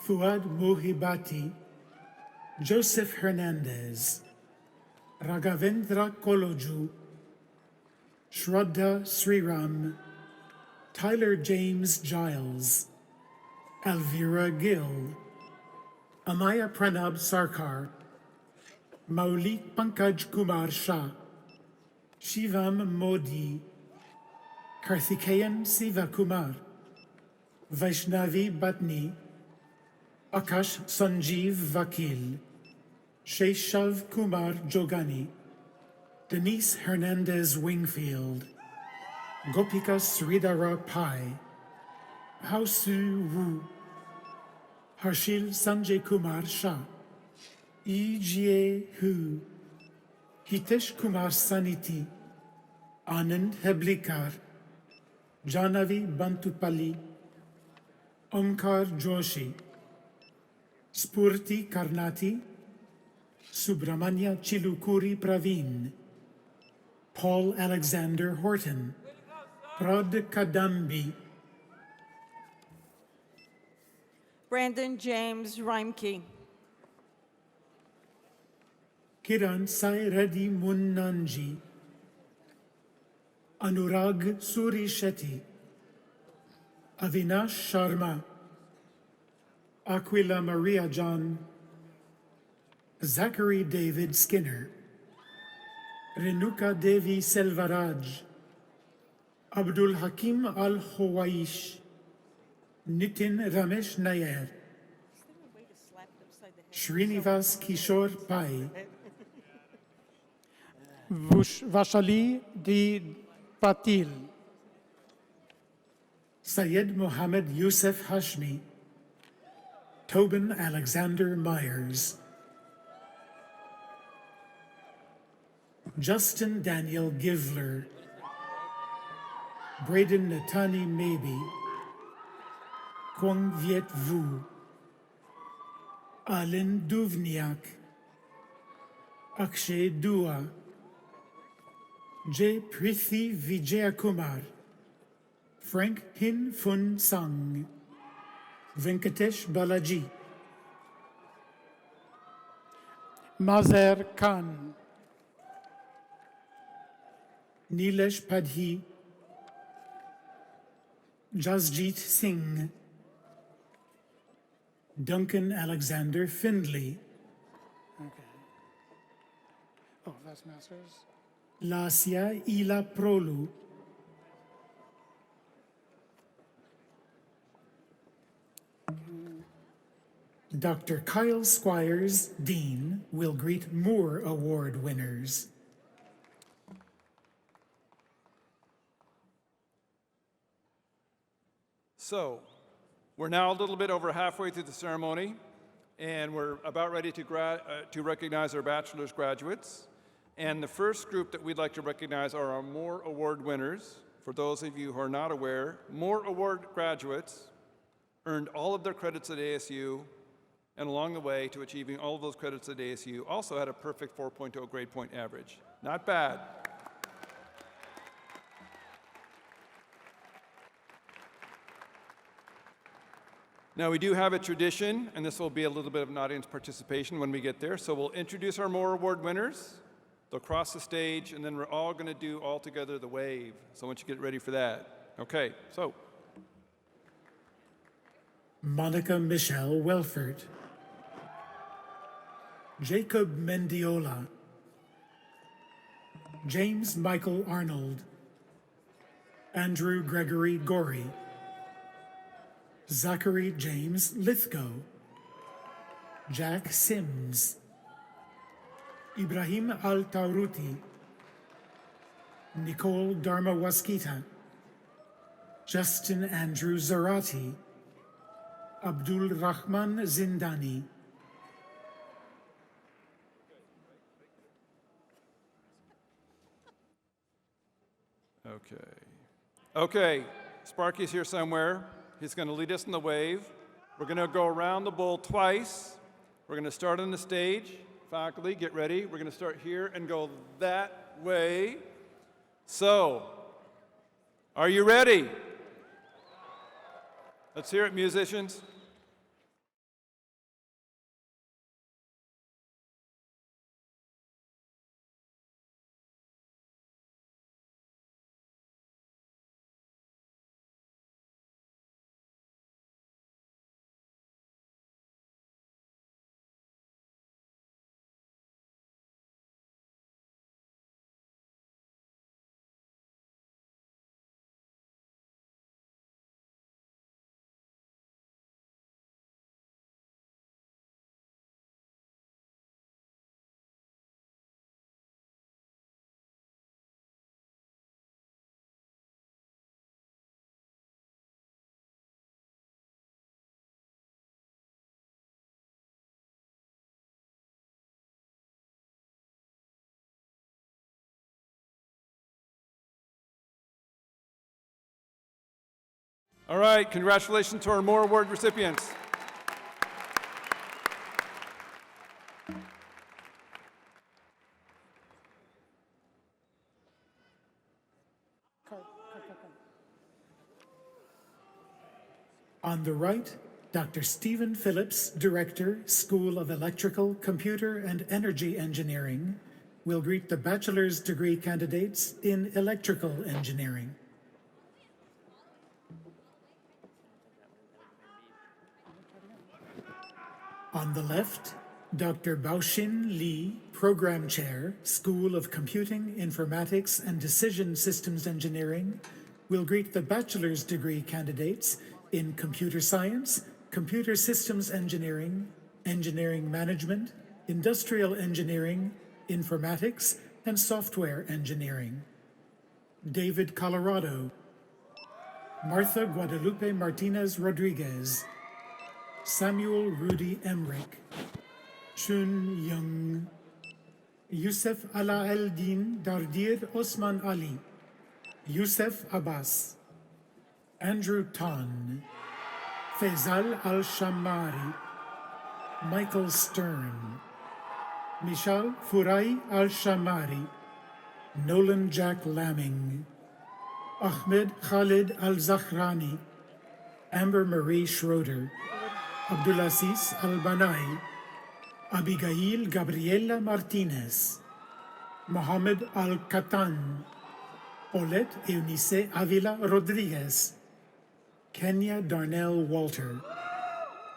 Fuad Mohibati, Joseph Hernandez, Raghavendra Koloju, Shraddha Sriram, Tyler James Giles, Elvira Gill, Amaya Pranab Sarkar, Maulik Pankaj Kumar Shah, Shivam Modi, Karthikeyan Sivakumar, Vaishnavi Batni, Akash Sanjeev Vakil, Sheshav Kumar Jogani, Denise Hernandez Wingfield, Gopika Sridhara Pai, Hausu Wu, Harshil Sanjay Kumar Shah, E.J. Hu, Hitesh Kumar Saniti, Anand Heblikar, Janavi Bantupalli, Omkar Joshi, Spurti Karnati, Subramanya Chilukuri Praveen, Paul Alexander Horton, Prad Kadambi, Brandon James Reimke, Kiran Sai Reddy Munnanji, Anurag Suri Shetty, Avinash Sharma, Aquila Maria John, Zachary David Skinner, Renuka Devi Selvaraj, Abdul Hakim Al Hawaish, Nitin Ramesh Nair, Srinivas Kishore Pai, Vashali D. Patil, Syed Mohammed Yusuf Hashmi, Tobin Alexander Myers, Justin Daniel Givler, Braden Natani Maybe, Kwang Viet Vu, Alin Duvniak, Akshay Dua, J. Prithi Vijayakumar, Frank Hin Fun Sang, Venkatesh Balaji, Mazer Khan, Nilesh Padhi, Jasjeet Singh, Duncan Alexander Findley, oh, that's masters. Lasya Ila Prolu, Dr. Kyle Squires, Dean, will greet Moore Award winners. So, we're now a little bit over halfway through the ceremony, and we're about ready to recognize our bachelor's graduates. And the first group that we'd like to recognize are our Moore Award winners. For those of you who are not aware, Moore Award graduates earned all of their credits at ASU, and along the way to achieving all of those credits at ASU, also had a perfect 4.0 grade point average. Not bad. Now, we do have a tradition, and this will be a little bit of an audience participation when we get there. So we'll introduce our Moore Award winners. They'll cross the stage, and then we're all going to do all together the wave. So I want you to get ready for that. Okay, so. Monica Michelle Welford, Jacob Mendiola, James Michael Arnold, Andrew Gregory Gorey, Zachary James Lithgow, Jack Sims, Ibrahim Al-Tauruti, Nicole Dharma Waskita, Justin Andrew Zarati, Abdul Rahman Zindani. Okay, Sparky's here somewhere. He's going to lead us in the wave. We're going to go around the bowl twice. We're going to start on the stage. Faculty, get ready. We're going to start here and go that way. So, are you ready? Let's hear it, musicians. All right, congratulations to our Moore Award recipients. On the right, Dr. Stephen Phillips, Director, School of Electrical, Computer, and Energy Engineering, will greet the bachelor's degree candidates in electrical engineering. On the left, Dr. Baoshin Li, Program Chair, School of Computing, Informatics, and Decision Systems Engineering, will greet the bachelor's degree candidates in Computer Science, Computer Systems Engineering, Engineering Management, Industrial Engineering, Informatics, and Software Engineering. David Colorado, Martha Guadalupe Martinez Rodriguez, Samuel Rudy Emmerich, Chun Young, Youssef Ala El-Din Dardir Osman Ali, Youssef Abbas, Andrew Tan, Faisal Al-Shammari, Michael Stern, Michal Furai Al-Shammari, Nolan Jack Lamming, Ahmed Khalid Al-Zakhrani, Amber Marie Schroeder, Abdulaziz Al-Banai, Abigail Gabriela Martinez, Mohamed Al-Katan, Paulette Eunice Avila Rodriguez, Kenya Darnell Walter,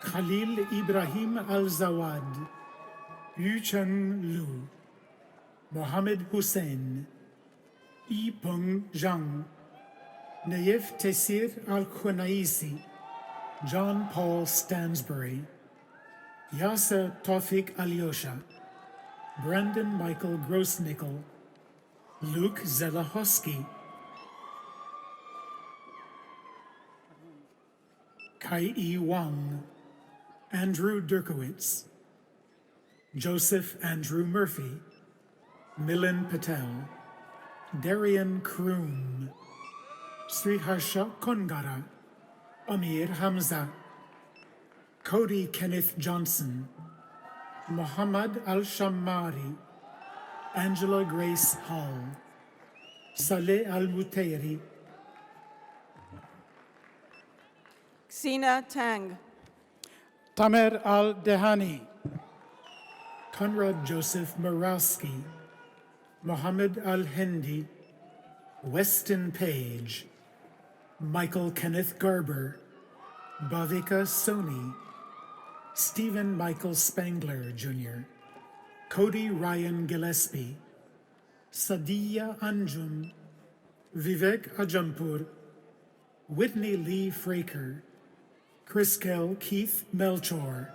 Khalil Ibrahim Al-Zawad, Yu Cheng Lu, Mohamed Hussein, Yi Peng Zhang, Naif Tesir Al-Khunaisi, John Paul Stansbury, Yasser Tawfiq Alyosha, Brendan Michael Grossnickel, Luke Zelahosky, Kai E. Wang, Andrew Derkowitz, Joseph Andrew Murphy, Milan Patel, Darian Kroom, Sriharsha Kongara, Amir Hamza, Cody Kenneth Johnson, Muhammad Al-Shammari, Angela Grace Hall, Saleh Al-Mutayri, Xena Tang, Tamer Al-Dehani, Conrad Joseph Murawski, Mohammed Al-Hindi, Weston Page, Michael Kenneth Garber, Bhavika Soni, Stephen Michael Spangler Jr., Cody Ryan Gillespie, Sadiya Anjum, Vivek Ajampur, Whitney Lee Fraker, Criskel Keith Melchor,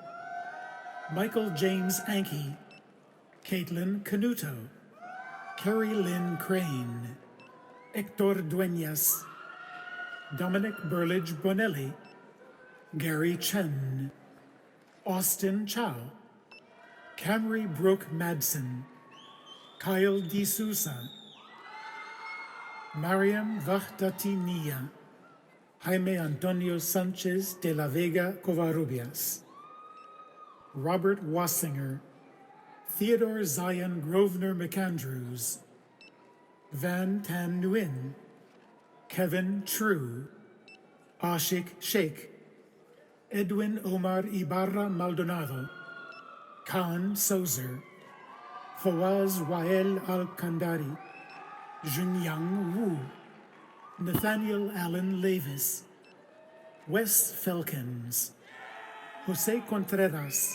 Michael James Anke, Caitlin Canuto, Carrie Lynn Crane, Hector Dueñas, Dominic Burlage Bonelli, Gary Chen, Austin Chow, Camry Brooke Madsen, Kyle D'Souza, Mariam Vahdatinia, Jaime Antonio Sanchez de la Vega Covarrubias, Robert Wassinger, Theodore Zion Grosvenor McAndrews, Van Tan Nguyen, Kevin True, Ashik Sheikh, Edwin Omar Ibarra Maldonado, Khan Sozer, Fawaz Wael Al-Kandari, Junyang Wu, Nathaniel Allen Levis, Wes Felkins, Jose Contreras,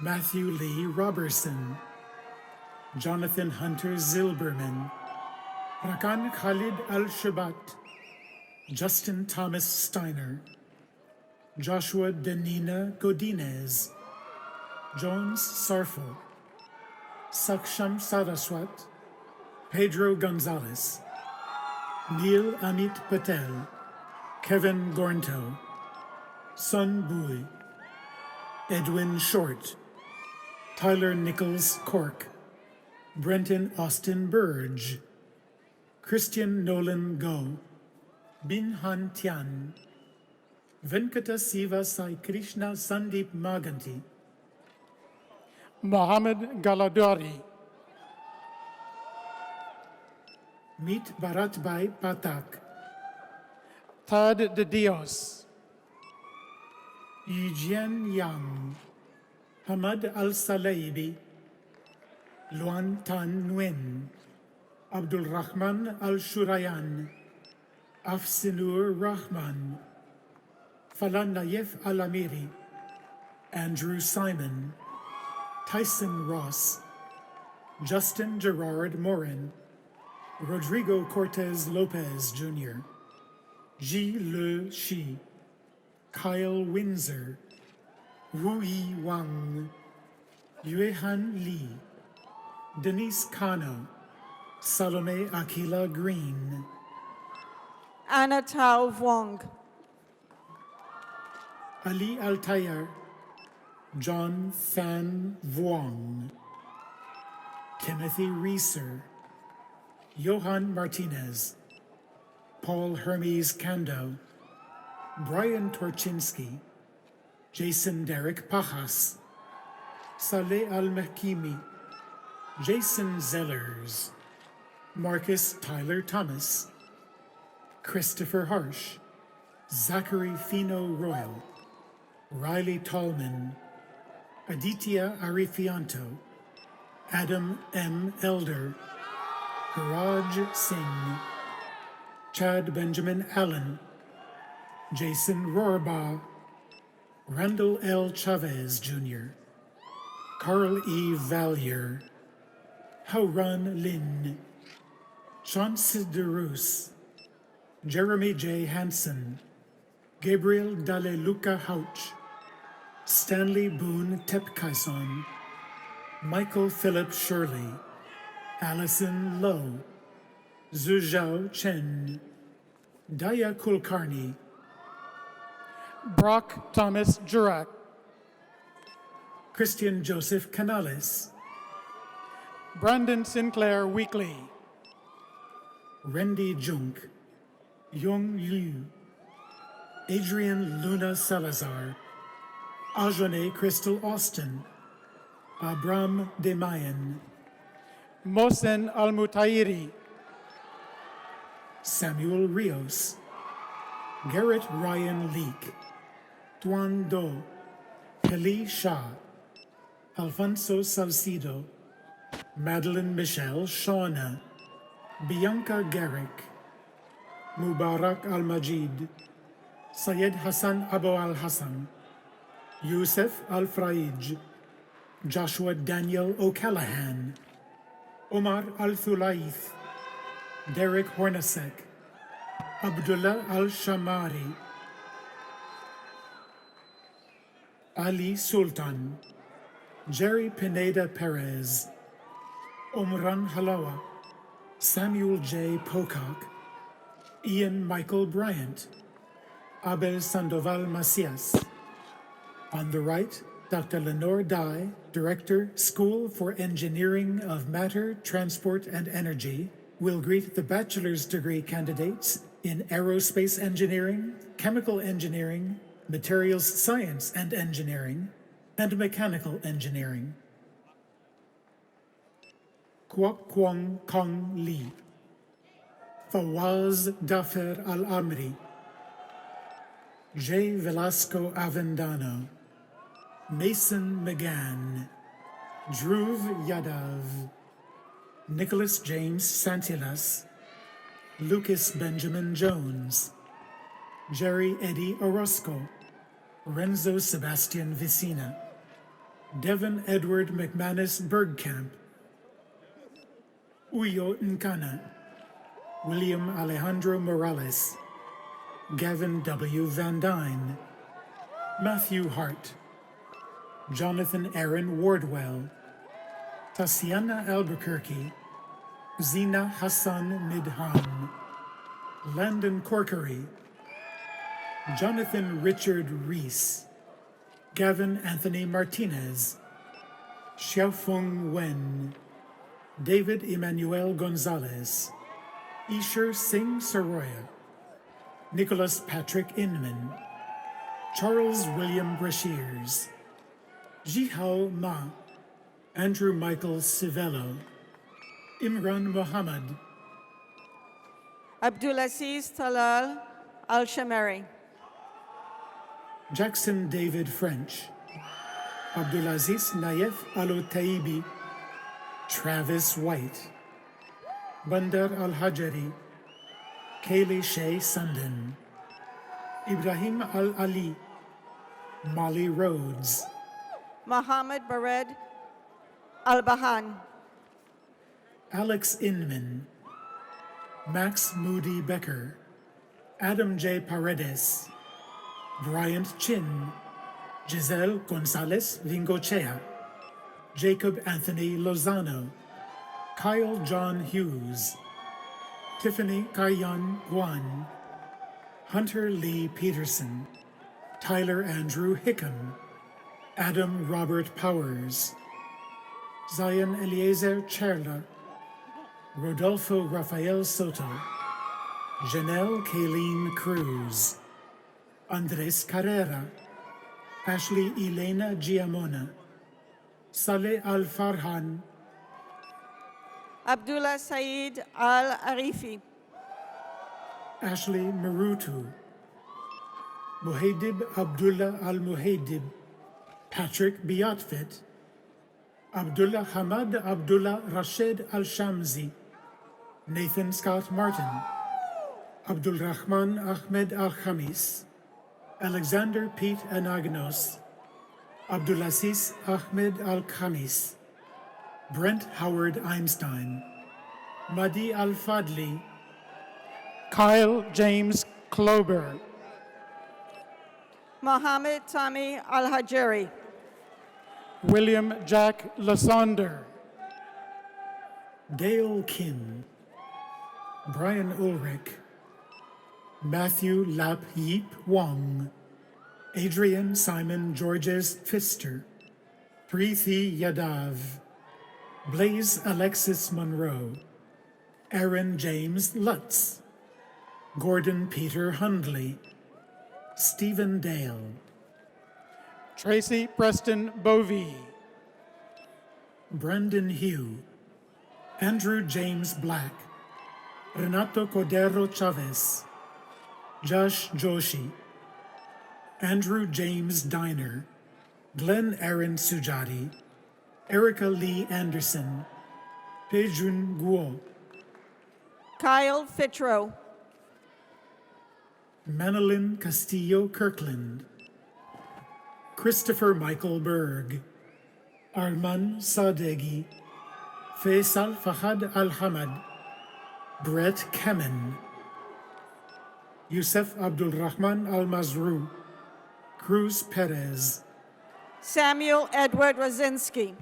Matthew Lee Robertson, Jonathan Hunter Zilberman, Rakan Khalid Al-Shabat, Justin Thomas Steiner, Joshua Denina Godinez, Jones Sarfo, Saksham Saraswat, Pedro Gonzalez, Neil Amit Patel, Kevin Gornto, Sun Bui, Edwin Short, Tyler Nichols Cork, Brenton Austin Burge, Christian Nolan Go, Bin Han Tian, Venkata Siva Sai Krishna Sandeep Maganti, Mohammed Galadori, Meet Bharatbhai Patak, Tad de Dios, Yijian Yang, Hamad Al-Salaibi, Luan Tan Nguyen, Abdul Rahman Al-Shurayan, Afsinur Rahman, Falan Nayef Al-Amiri, Andrew Simon, Tyson Ross, Justin Gerard Morin, Rodrigo Cortez Lopez Jr., Ji Le Shi, Kyle Windsor, Wu Yi Wang, Yuehan Lee, Denise Kano, Salome Akila Green, Anna Tao Vuong, Ali Altayer, John Fan Vuong, Timothy Reeser, Johan Martinez, Paul Hermes Kando, Brian Torchinsky, Jason Derek Pajas, Saleh Al-Mehkimi, Jason Zellers, Marcus Tyler Thomas, Christopher Harsh, Zachary Fino Royal, Riley Tallman, Aditya Arifianto, Adam M. Elder, Raj Singh, Chad Benjamin Allen, Jason Rohrbaugh, Randall L. Chavez Jr., Carl E. Valier, Hauran Lin, Chauncey DeRoos, Jeremy J. Hansen, Gabriel Daleluca Houch, Stanley Boone Tepkaison, Michael Philip Shirley, Allison Lowe, Zhuzhao Chen, Daya Kulkarni, Brock Thomas Jurak, Christian Joseph Canales, Brandon Sinclair Weekly, Randy Junk, Yong Liu, Adrian Luna Salazar, Ajane Crystal Austin, Abram Demayan, Mohsen Al-Mutairi, Samuel Rios, Garrett Ryan Leake, Tuan Do, Peli Shah, Alfonso Salcido, Madeline Michelle Shauna, Bianca Garrick, Mubarak Al-Majid, Syed Hassan Abu Al-Hassan, Yusuf Al-Fraij, Joshua Daniel O'Callahan, Omar Al-Thulaith, Derek Hornacek, Abdullah Al-Shamari, Ali Sultan, Jerry Pineda Perez, Omran Halawa, Samuel J. Pocock, Ian Michael Bryant, Abel Sandoval Macias. On the right, Dr. Lenore Dye, Director, School for Engineering of Matter, Transport, and Energy, will greet the bachelor's degree candidates in Aerospace Engineering, Chemical Engineering, Materials Science and Engineering, and Mechanical Engineering. Kwok Kwong Kong Lee, Fawaz Dafer Al-Amri, J. Velasco Avendano, Mason McGann, Dhruv Yadav, Nicholas James Santilas, Lucas Benjamin Jones, Jerry Eddie Orozco, Renzo Sebastian Vicina, Devin Edward McManus Bergkamp, Uyo Nkana, William Alejandro Morales, Gavin W. Van Dyne, Matthew Hart, Jonathan Aaron Wardwell, Tatiana Albuquerque, Zina Hassan Midhan, Landon Corkery, Jonathan Richard Reese, Gavin Anthony Martinez, Xiaofeng Wen, David Emmanuel Gonzalez, Isher Singh Soroya, Nicholas Patrick Inman, Charles William Brashears, Jihao Ma, Andrew Michael Civello, Imran Mohammed, Abdulaziz Talal Al-Shamari, Jackson David French, Abdulaziz Nayef Al-Otaibi, Travis White, Bandar Al-Hajari, Kaylee Shea Sundin, Ibrahim Al-Ali, Molly Rhodes, Mohammed Bared Al-Bahan, Alex Inman, Max Moody Becker, Adam J. Paredes, Bryant Chin, Giselle Gonzalez Vingochea, Jacob Anthony Lozano, Kyle John Hughes, Tiffany Kayan Guan, Hunter Lee Peterson, Tyler Andrew Hickam, Adam Robert Powers, Zion Eliezer Cherla, Rodolfo Rafael Soto, Janelle Kayleen Cruz, Andres Carrera, Ashley Elena Giamona, Saleh Al-Farhan, Abdullah Saeed Al-Arifi, Ashley Marutu, Muhaydib Abdullah Al-Muhaydib, Patrick Biatfit, Abdullah Hamad Abdullah Rashid Al-Shamsi, Nathan Scott Martin, Abdul Rahman Ahmed Al-Khamis, Alexander Pete Anagnos, Abdulaziz Ahmed Al-Khamis, Brent Howard Einstein, Madi Al-Fadli, Kyle James Klober, Mohammed Tami Al-Hajeri, William Jack Lasonder, Dale Kim, Brian Ulrich, Matthew Lap Yip Wong, Adrian Simon Georges Pfister, Preethi Yadav, Blaze Alexis Monroe, Aaron James Lutz, Gordon Peter Hundley, Stephen Dale, Tracy Preston Bovee, Brendan Hugh, Andrew James Black, Renato Cordero Chavez, Josh Joshi, Andrew James Diner, Glenn Aaron Sujati, Erica Lee Anderson, Pejun Guo, Kyle Fitro, Manilyn Castillo Kirkland, Christopher Michael Berg, Arman Sadeghi, Faisal Fahad Al-Hamad, Brett Kemen, Youssef Abdul Rahman Al-Mazrou, Cruz Perez, Samuel Edward Rosinski.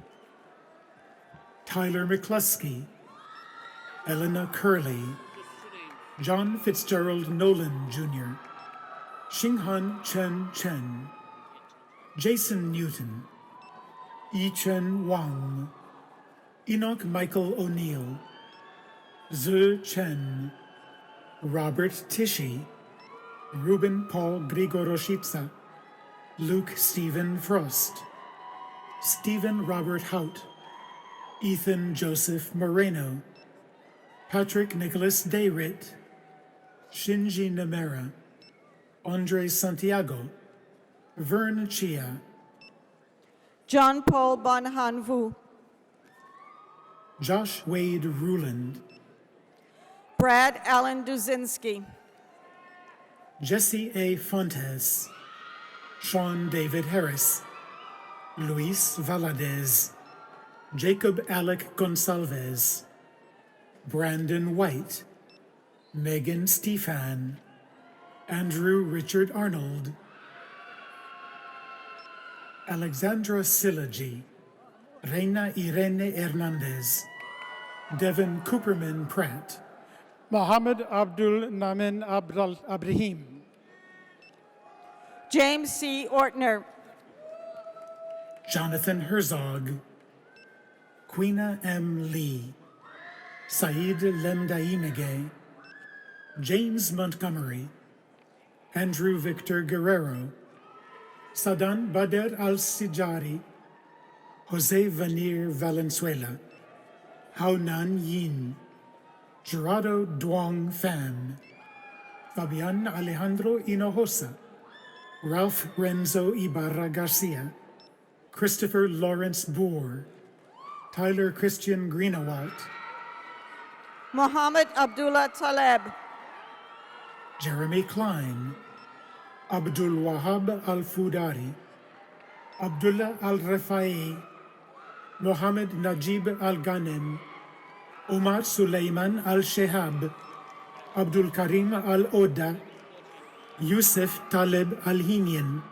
Tyler McCluskey, Elena Curley, John Fitzgerald Nolan Jr., Xinghan Chen Chen, Jason Newton, Yi-Chen Wang, Enoch Michael O'Neill, Zhe Chen, Robert Tishy, Ruben Paul Grigoroshitsa, Luke Stephen Frost, Stephen Robert Hout, Ethan Joseph Moreno, Patrick Nicholas Dayrit, Shinji Namera, Andre Santiago, Vern Chia, John Paul Bonhan Vu, Josh Wade Ruland, Brad Allen Duzinski, Jesse A. Fontes, Sean David Harris, Luis Valadez, Jacob Alec Gonsalves, Brandon White, Megan Stephan, Andrew Richard Arnold, Alexandra Silagy, Reina Irene Hernandez, Devin Cooperman Pratt, Mohammed Abdul Namin Abrahim, James C. Ortner, Jonathan Herzog, Quina M. Lee, Saeed Lemdaimege, James Montgomery, Andrew Victor Guerrero, Sadan Bader Al-Sijari, Jose Vanir Valenzuela, Haunan Yin, Gerardo Duong Pham, Fabian Alejandro Hinojosa, Ralph Renzo Ibarra Garcia, Christopher Lawrence Boer, Tyler Christian Greenawalt, Mohammed Abdullah Taleb, Jeremy Klein, Abdul Wahab Al-Fudari, Abdullah Al-Rafai, Mohammed Najib Al-Ghanem, Omar Suleiman Al-Shehab, Abdul Karim Al-Oda, Yusuf Talib Al-Hinian,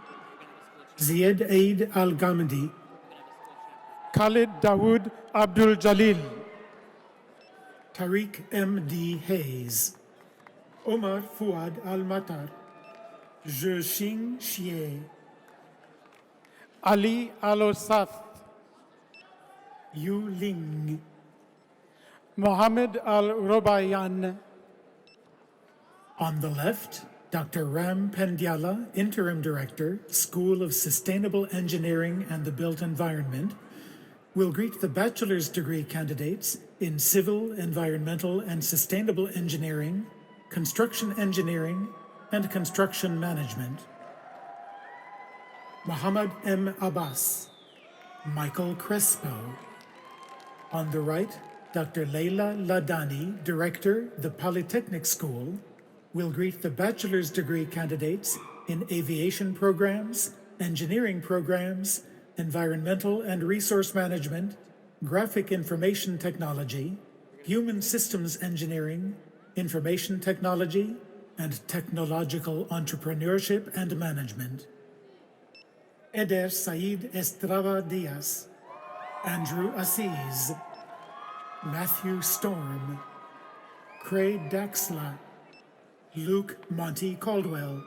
Zied Eid Al-Ghamdi, Khalid Dawood Abdul Jalil, Tariq M.D. Hayes, Omar Fuad Al-Matar, Zhexing Xie, Ali Al-Osath, Yu Ling, Mohammed Al-Robayan. On the left, Dr. Ram Pendyala, Interim Director, School of Sustainable Engineering and the Built Environment, will greet the bachelor's degree candidates in Civil, Environmental, and Sustainable Engineering, Construction Engineering, and Construction Management. Muhammad M. Abbas, Michael Crespo. On the right, Dr. Leila Ladani, Director, the Polytechnic School, will greet the bachelor's degree candidates in Aviation Programs, Engineering Programs, Environmental and Resource Management, Graphic Information Technology, Human Systems Engineering, Information Technology, and Technological Entrepreneurship and Management. Eder Said Estrada Diaz, Andrew Aziz, Matthew Storm, Craig Daxla, Luke Monty Caldwell,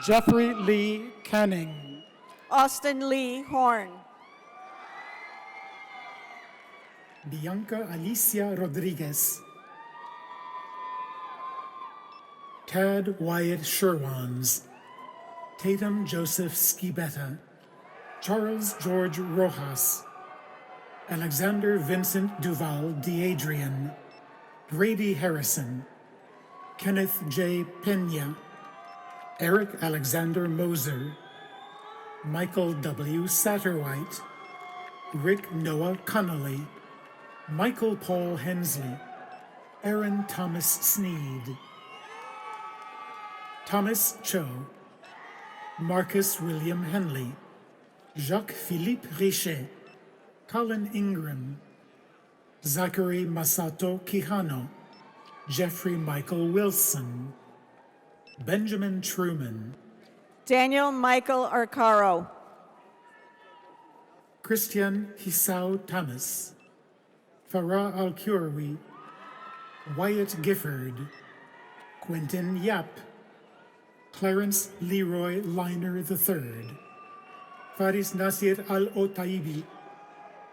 Jeffrey Lee Canning, Austin Lee Horn, Bianca Alicia Rodriguez, Tad Wyatt Sherwans, Tatum Joseph Skibetta, Charles George Rojas, Alexander Vincent Duval DeAdrian, Grady Harrison, Kenneth J. Pena, Eric Alexander Moser, Michael W. Satterwhite, Rick Noah Connolly, Michael Paul Hensley, Aaron Thomas Sneed, Thomas Cho, Marcus William Henley, Jacques-Philippe Richet, Colin Ingram, Zachary Masato Quijano, Jeffrey Michael Wilson, Benjamin Truman, Daniel Michael Arcaro, Christian Hisao Thomas, Farah Al-Kurawi, Wyatt Gifford, Quentin Yap, Clarence Leroy Liner III, Faris Nasir Al-Otaibi,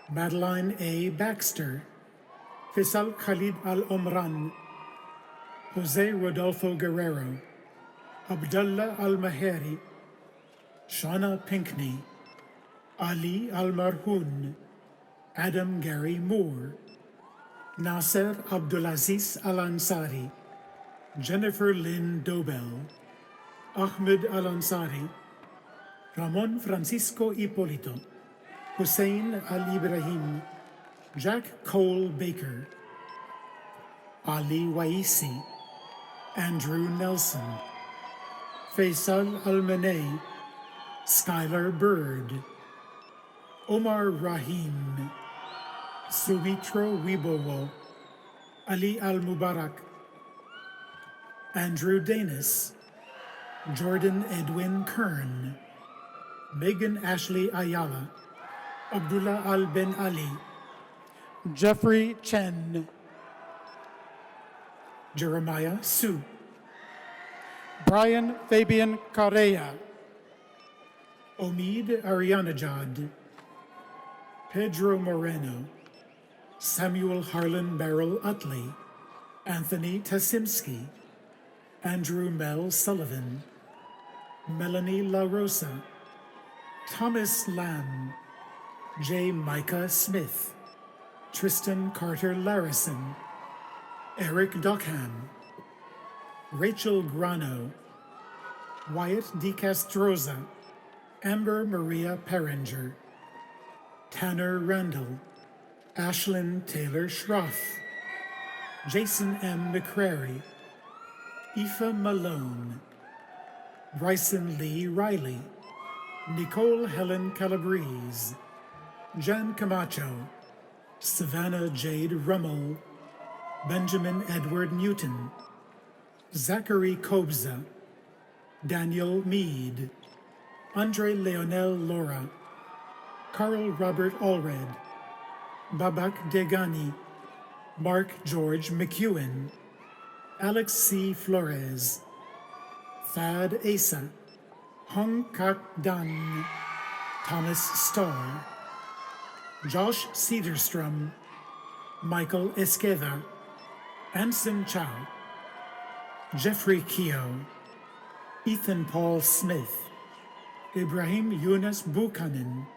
Madeline A. Baxter, Faisal Khalid Al-Omran, Jose Rodolfo Guerrero, Abdullah Al-Maheri, Shauna Pinkney, Ali Al-Marhoun, Adam Gary Moore, Nasser Abdulaziz Al-Ansari, Jennifer Lynn Dobell, Ahmed Al-Ansari, Ramon Francisco Hipólito, Hussein Al-Ibrahim, Jack Cole Baker, Ali Waisi, Andrew Nelson, Faisal Al-Manei, Skylar Bird, Omar Rahim, Subitro Wibowo, Ali Al-Mubarak, Andrew Danis, Jordan Edwin Kern, Megan Ashley Ayala, Abdullah Al-Ben Ali, Jeffrey Chen, Jeremiah Su, Brian Fabian Correa, Omid Arianajad, Pedro Moreno, Samuel Harlan Barrel Utley, Anthony Tasimski, Andrew Mel Sullivan, Melanie La Rosa, Thomas Lamb, J. Micah Smith, Tristan Carter Larison, Eric Dockham, Rachel Grano, Wyatt DeCastroza, Amber Maria Peringer, Tanner Randall, Ashlyn Taylor Schroff, Jason M. McCrary, Aoife Malone, Bryson Lee Riley, Nicole Helen Calabrese, Jan Camacho, Savannah Jade Rummel, Benjamin Edward Newton, Zachary Kobza, Daniel Mead, Andre Leonel Laura, Carl Robert Allred, Babak Degani, Mark George McEwen, Alex C. Flores, Thad Asa, Hong Kak Dan, Thomas Starr, Josh Cedarstrom, Michael Esqueda, Anson Chow, Jeffrey Keogh, Ethan Paul Smith, Ibrahim Yunus Buchanan,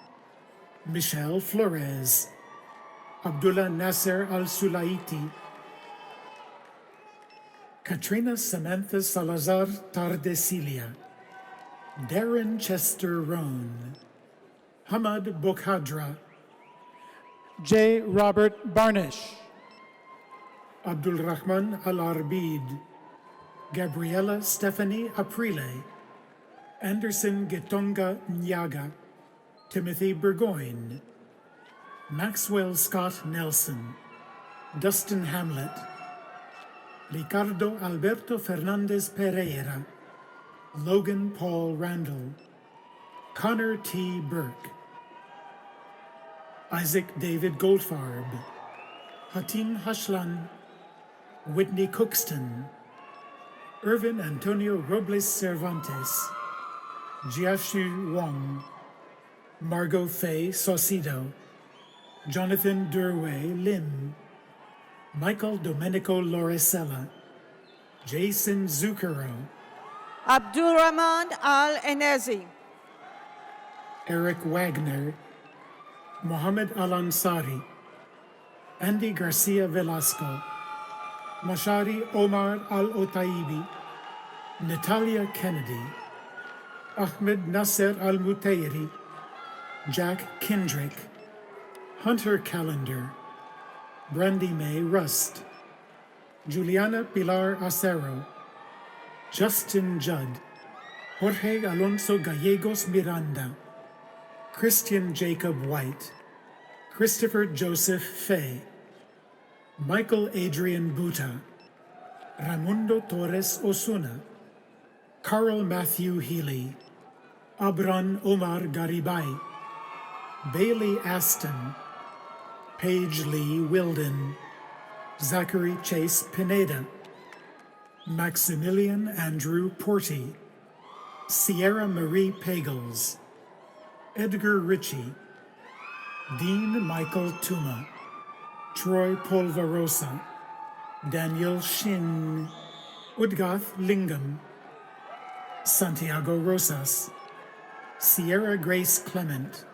Michelle Flores, Abdullah Nasser Al-Sulaiti, Katrina Samantha Salazar Tardesilia, Darren Chester Roan, Hamad Bokhadra, J. Robert Barnish, Abdul Rahman Al-Arbid, Gabriela Stephanie Aprile, Anderson Getonga Nyaga, Timothy Burgoyne, Maxwell Scott Nelson, Dustin Hamlet, Ricardo Alberto Fernandez Pereira, Logan Paul Randall, Connor T. Burke, Isaac David Goldfarb, Hatim Hashlan, Whitney Cookston, Irvin Antonio Robles Cervantes, Jiashu Wong, Margot Faye Saucedo, Jonathan Durway Lim, Michael Domenico Loresella, Jason Zucchero, Abdulrahman Al-Enezi, Eric Wagner, Mohammed Al-Ansari, Andy Garcia Velasco, Mashari Omar Al-Otaibi, Natalia Kennedy, Ahmed Nasser Al-Mutayri, Jack Kendrick, Hunter Callender, Brandy Mae Rust, Juliana Pilar Acero, Justin Judd, Jorge Alonso Gallegos Miranda, Christian Jacob White, Christopher Joseph Fay, Michael Adrian Buta, Ramundo Torres Osuna, Carl Matthew Healy, Abran Omar Garibay, Bailey Aston, Paige Lee Wilden, Zachary Chase Pineda, Maximilian Andrew Porty, Sierra Marie Pagels, Edgar Ritchie, Dean Michael Tuma, Troy Polverosa, Daniel Shin, Udgath Lingam, Santiago Rosas, Sierra Grace Clement,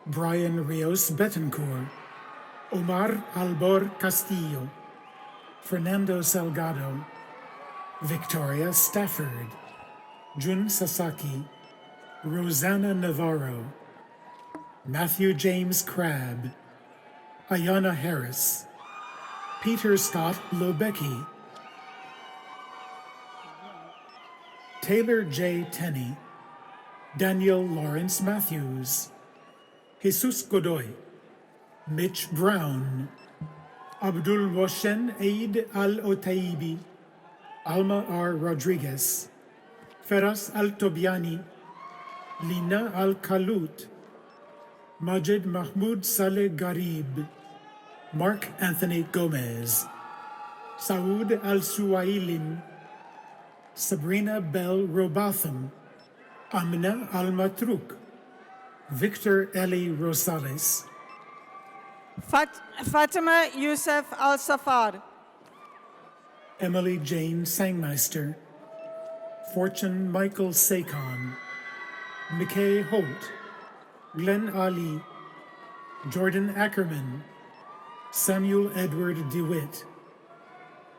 Brian Rios Betancourt, Omar Albor Castillo, Fernando Salgado, Victoria Stafford, Jun Sasaki, Rosanna Navarro, Matthew James Crabb, Ayana Harris, Peter Scott Lobecki, Taylor J. Tenney, Daniel Lawrence Matthews, Jesus Godoy, Mitch Brown, Abdul Mohsen Eid Al-Otaibi, Alma R. Rodriguez, Feras Al-Tobiani, Lina Al-Khalut, Majid Mahmoud Saleh Garib, Mark Anthony Gomez, Saud Al-Suwailim, Sabrina Bell Robotham, Amna Al-Matruk, Victor Eli Rosales, Fatima Youssef Al-Safar, Emily Jane Sangmeister, Fortune Michael Sakon, McKay Holt, Glenn Ali, Jordan Ackerman, Samuel Edward DeWitt,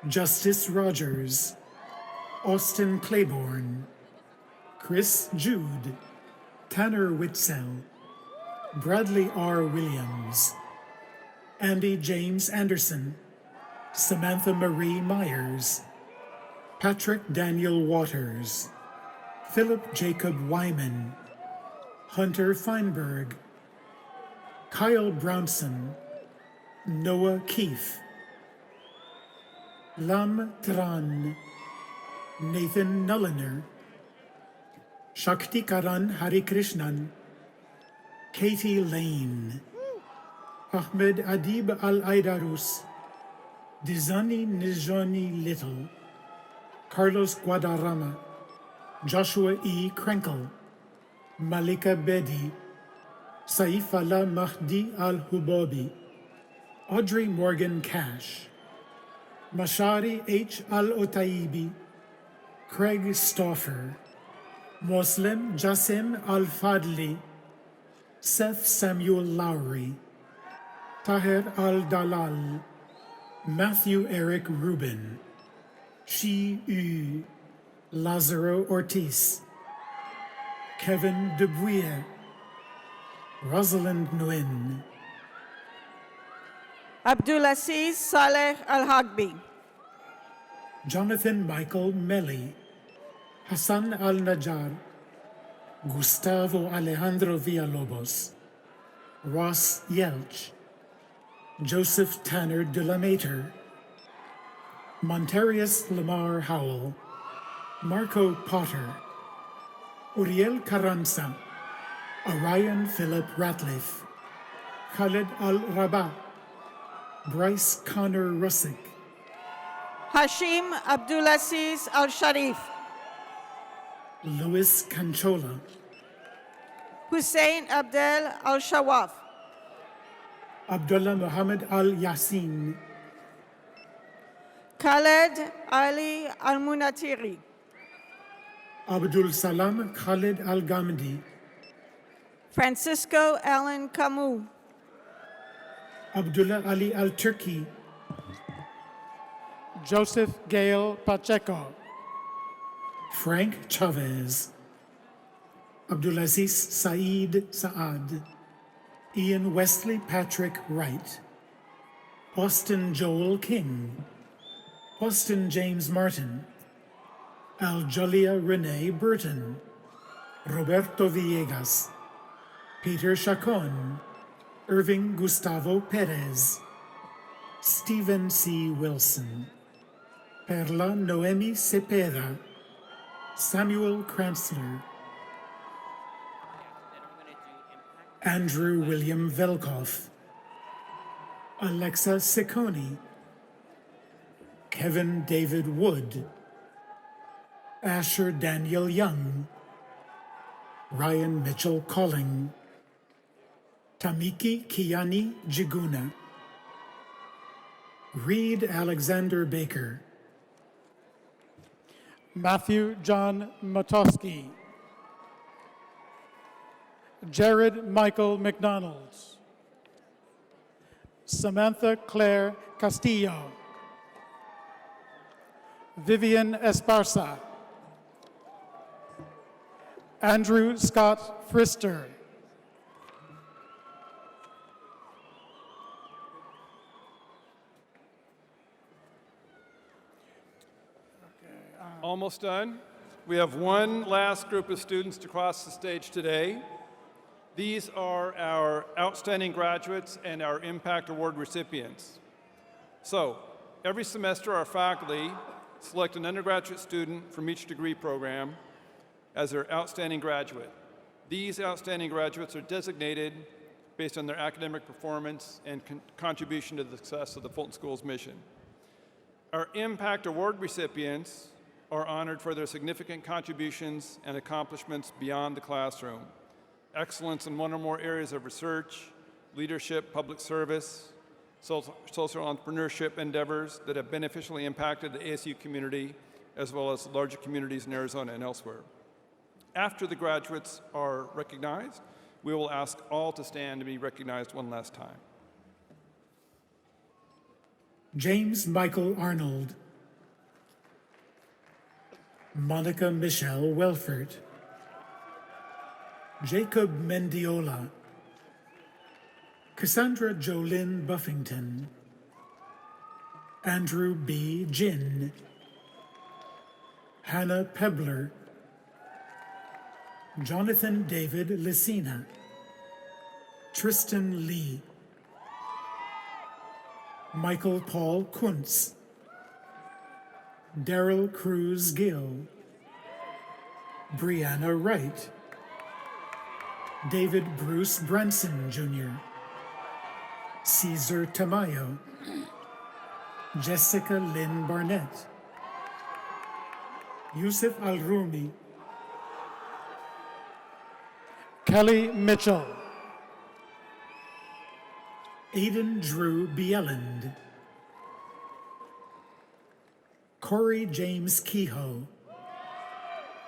Justice Rogers, Austin Claiborne, Chris Jude, Tanner Whitsell, Bradley R. Williams, Andy James Anderson, Samantha Marie Myers, Patrick Daniel Waters, Philip Jacob Wyman, Hunter Feinberg, Kyle Brownson, Noah Keefe, Lam Tran, Nathan Nulliner, Shakti Karan Harikrishnan, Katie Lane, Ahmed Adib Al-Aidarus, Dizani Nijoni Little, Carlos Guadarrama, Joshua E. Krenkel, Malika Bedi, Saif Allah Mahdi Al-Hubobi, Audrey Morgan Cash, Mashari H. Al-Otaibi, Craig Stauffer, Muslim Jassim Al-Fadli, Seth Samuel Lowry, Tahir Al-Dalal, Matthew Eric Rubin, Shi Yu, Lazaro Ortiz, Kevin Dubuye, Rosalind Nguyen, Abdulaziz Saleh Al-Hagbi, Jonathan Michael Melli, Hassan Al-Najjar, Gustavo Alejandro Villalobos, Ross Yelch, Joseph Tanner de la Mater, Montarius Lamar Howell, Marco Potter, Uriel Carranza, Orion Philip Ratliff, Khaled Al-Rabah, Bryce Connor Russick, Hashim Abdulaziz Al-Sharif, Louis Canchola, Hussein Abdel Al-Shawaf, Abdullah Muhammad Al-Yassin, Khaled Ali Al-Munatiri, Abdul Salam Khalid Al-Gamdi, Francisco Allen Camus, Abdullah Ali Al-Turki, Joseph Gail Pacheco, Frank Chavez, Abdulaziz Saeed Saad, Ian Wesley Patrick Wright, Austin Joel King, Austin James Martin, Aljulia Renee Burton, Roberto Villegas, Peter Chacon, Irving Gustavo Perez, Stephen C. Wilson, Perla Noemi Cepeda, Samuel Kranzler, Andrew William Velkoff, Alexa Ciccone, Kevin David Wood, Asher Daniel Young, Ryan Mitchell Colling, Tamiki Kiani Jiguna, Reed Alexander Baker, Matthew John Matoski, Jared Michael McDonald, Samantha Claire Castillo, Vivian Esparza, Andrew Scott Frister, Almost done. We have one last group of students to cross the stage today. These are our outstanding graduates and our Impact Award recipients. So, every semester our faculty select an undergraduate student from each degree program as their outstanding graduate. These outstanding graduates are designated based on their academic performance and contribution to the success of the Fulton School's mission. Our Impact Award recipients are honored for their significant contributions and accomplishments beyond the classroom. Excellence in one or more areas of research, leadership, public service, social entrepreneurship endeavors that have beneficially impacted the ASU community, as well as larger communities in Arizona and elsewhere. After the graduates are recognized, we will ask all to stand to be recognized one last time. James Michael Arnold, Monica Michelle Welford, Jacob Mendiola, Cassandra Jolynn Buffington, Andrew B. Jin, Hannah Pebler, Jonathan David Lissina, Tristan Lee, Michael Paul Kuntz, Daryl Cruz Gill, Brianna Wright, David Bruce Branson Jr., Caesar Tamayo, Jessica Lynn Barnett, Yusuf Al-Rumi, Kelly Mitchell, Aiden Drew Bieland, Corey James Kehoe,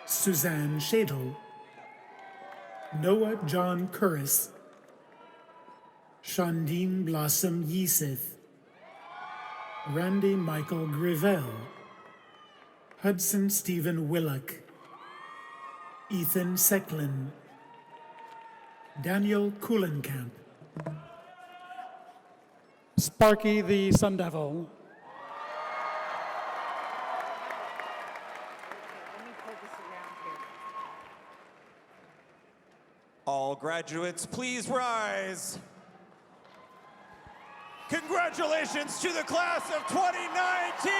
Suzanne Shadle, Noah John Curris, Shandine Blossom Yesith, Randy Michael Grivell, Hudson Stephen Willock, Ethan Secklin, Daniel Kuhlenkamp, Sparky the Sun Devil, All graduates, please rise. Congratulations to the class of 2019!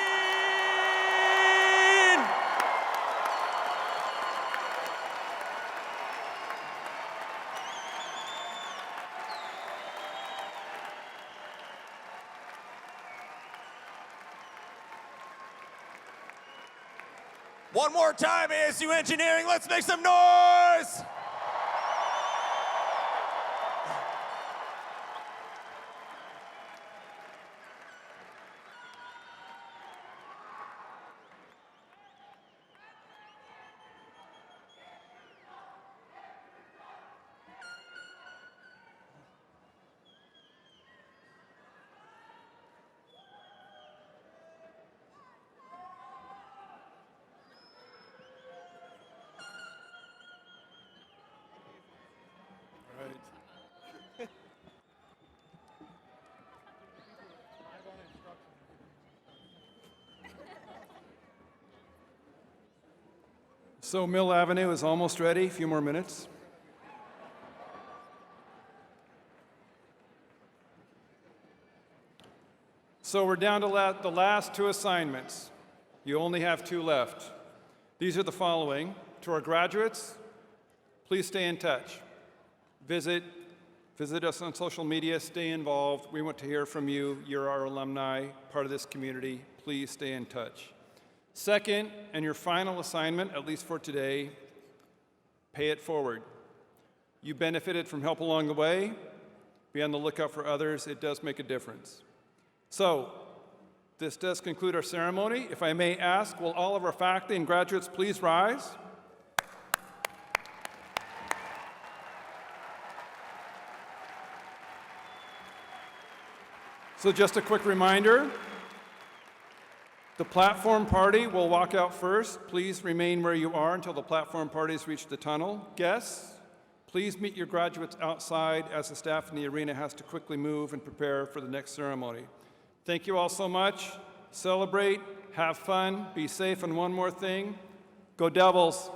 One more time, ASU Engineering, let's make some noise! So Mill Avenue is almost ready, a few more minutes. So we're down to the last two assignments. You only have two left. These are the following. To our graduates, please stay in touch. Visit Visit us on social media, stay involved. We want to hear from you. You're our alumni, part of this community. Please stay in touch. Second, and your final assignment, at least for today, pay it forward. You benefited from help along the way. Be on the lookout for others. It does make a difference. So, this does conclude our ceremony. If I may ask, will all of our faculty and graduates please rise? So just a quick reminder, the platform party will walk out first. Please remain where you are until the platform parties reach the tunnel. Guests, please meet your graduates outside as the staff in the arena has to quickly move and prepare for the next ceremony. Thank you all so much. Celebrate, have fun, be safe, and one more thing, go Devils.